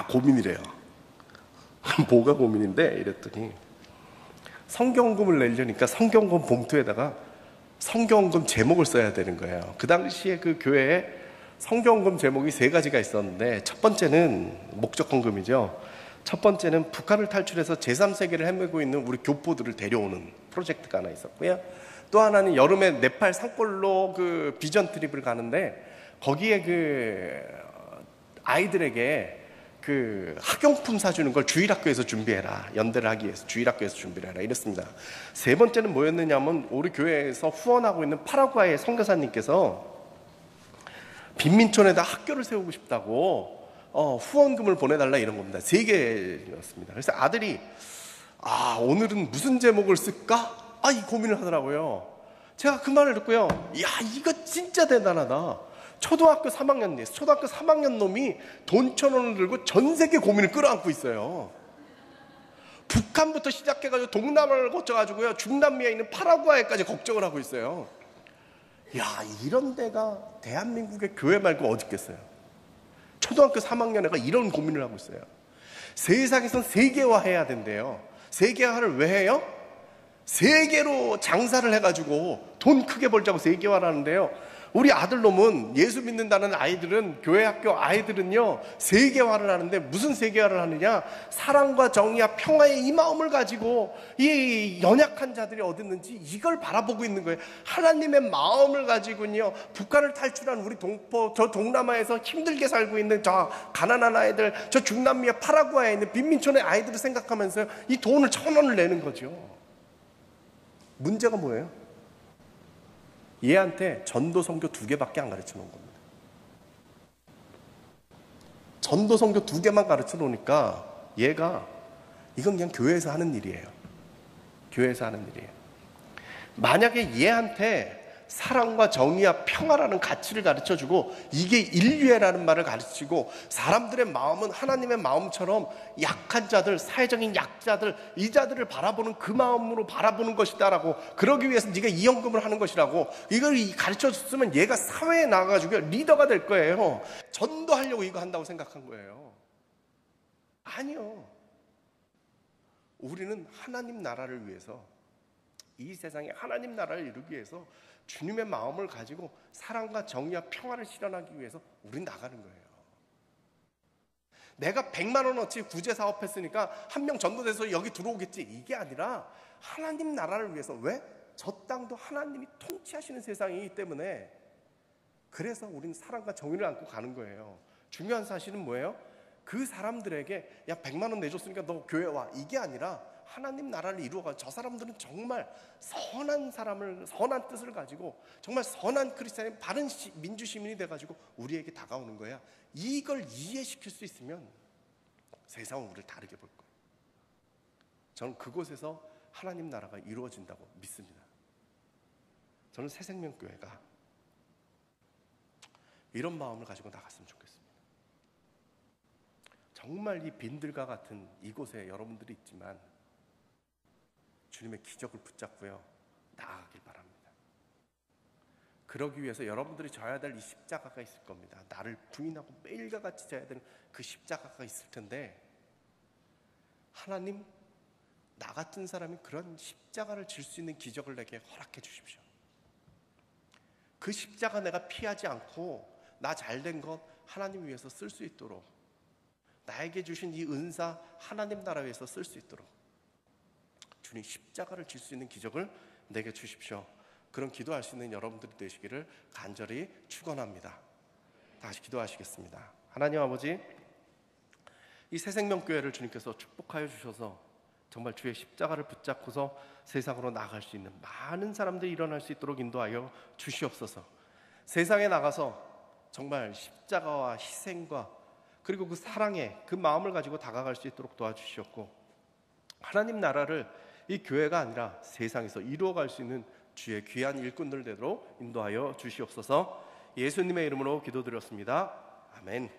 고민이래요. 뭐가 고민인데? 이랬더니 성경금을 내려니까 성경금 봉투에다가 성경금 제목을 써야 되는 거예요. 그 당시에 그 교회에 성경금 제목이 3가지가 있었는데, 첫 번째는 목적헌금이죠. 첫 번째는 북한을 탈출해서 제3세계를 헤매고 있는 우리 교포들을 데려오는 프로젝트가 하나 있었고요. 또 하나는 여름에 네팔 산골로 비전 트립을 가는데, 거기에 아이들에게 학용품 사주는 걸 주일학교에서 준비해라. 연대를 하기 위해서 주일학교에서 준비를 해라. 이랬습니다. 세 번째는 뭐였느냐면, 우리 교회에서 후원하고 있는 파라과이 선교사님께서 빈민촌에다 학교를 세우고 싶다고 후원금을 보내달라, 이런 겁니다. 3개였습니다. 그래서 아들이 오늘은 무슨 제목을 쓸까? 이 고민을 하더라고요. 제가 그 말을 듣고요. 이거 진짜 대단하다. 초등학교 3학년 놈이 돈 1,000원을 들고 전 세계 고민을 끌어안고 있어요. 북한부터 시작해가지고 동남아를 거쳐가지고요, 중남미에 있는 파라과이까지 걱정을 하고 있어요. 이런 데가 대한민국의 교회 말고 어디 있겠어요? 초등학교 3학년 애가 이런 고민을 하고 있어요. 세상에선 세계화해야 된대요. 세계화를 왜 해요? 세계로 장사를 해가지고 돈 크게 벌자고 세계화를 하는데요. 우리 아들놈은, 예수 믿는다는 아이들은, 교회 학교 아이들은요, 세계화를 하는데, 무슨 세계화를 하느냐? 사랑과 정의와 평화의 이 마음을 가지고 이 연약한 자들이 어디 있는지 이걸 바라보고 있는 거예요. 하나님의 마음을 가지고요, 북한을 탈출한 우리 저 동남아에서 힘들게 살고 있는 저 가난한 아이들, 저 중남미의 파라과이에 있는 빈민촌의 아이들을 생각하면서 이 돈을 1,000원을 내는 거죠. 문제가 뭐예요? 얘한테 전도 선교 2개밖에 안 가르쳐 놓은 겁니다. 전도 선교 2개만 가르쳐 놓으니까 얘가 이건 그냥 교회에서 하는 일이에요. 교회에서 하는 일이에요. 만약에 얘한테 사랑과 정의와 평화라는 가치를 가르쳐주고 이게 인류애라는 말을 가르치고 사람들의 마음은 하나님의 마음처럼 약한 자들, 사회적인 약자들, 이 자들을 바라보는 그 마음으로 바라보는 것이다라고, 그러기 위해서 네가 이연금을 하는 것이라고 이걸 가르쳐줬으면 얘가 사회에 나가가지고 리더가 될 거예요. 전도하려고 이거 한다고 생각한 거예요. 아니요. 우리는 하나님 나라를 위해서, 이 세상에 하나님 나라를 이루기 위해서 주님의 마음을 가지고 사랑과 정의와 평화를 실현하기 위해서 우린 나가는 거예요. 내가 100만 원어치 구제 사업했으니까 한 명 전도돼서 여기 들어오겠지, 이게 아니라 하나님 나라를 위해서. 왜? 저 땅도 하나님이 통치하시는 세상이기 때문에, 그래서 우린 사랑과 정의를 안고 가는 거예요. 중요한 사실은 뭐예요? 그 사람들에게 야 100만 원 내줬으니까 너 교회 와, 이게 아니라 하나님 나라를 이루어가, 저 사람들은 정말 선한 사람을, 선한 뜻을 가지고 정말 선한 크리스찬이, 바른 민주시민이 돼가지고 우리에게 다가오는 거야. 이걸 이해시킬 수 있으면 세상은 우리를 다르게 볼 거예요. 저는 그곳에서 하나님 나라가 이루어진다고 믿습니다. 저는 새생명교회가 이런 마음을 가지고 나갔으면 좋겠습니다. 정말 이 빈들과 같은 이곳에 여러분들이 있지만 주님의 기적을 붙잡고요 나아가길 바랍니다. 그러기 위해서 여러분들이 져야 될 이 십자가가 있을 겁니다. 나를 부인하고 매일과 같이 져야 되는 그 십자가가 있을 텐데, 하나님, 나 같은 사람이 그런 십자가를 질 수 있는 기적을 내게 허락해 주십시오. 그 십자가 내가 피하지 않고 나 잘된 것 하나님 위해서 쓸 수 있도록, 나에게 주신 이 은사 하나님 나라 위해서 쓸 수 있도록 주님 십자가를 질 수 있는 기적을 내게 주십시오. 그런 기도할 수 있는 여러분들이 되시기를 간절히 축원합니다. 다시 기도하시겠습니다. 하나님 아버지, 이 새생명교회를 주님께서 축복하여 주셔서 정말 주의 십자가를 붙잡고서 세상으로 나아갈 수 있는 많은 사람들이 일어날 수 있도록 인도하여 주시옵소서. 세상에 나가서 정말 십자가와 희생과 그리고 그 사랑의 그 마음을 가지고 다가갈 수 있도록 도와주시옵고, 하나님 나라를 이 교회가 아니라 세상에서 이루어갈 수 있는 주의 귀한 일꾼들 되도록 인도하여 주시옵소서. 예수님의 이름으로 기도드렸습니다. 아멘.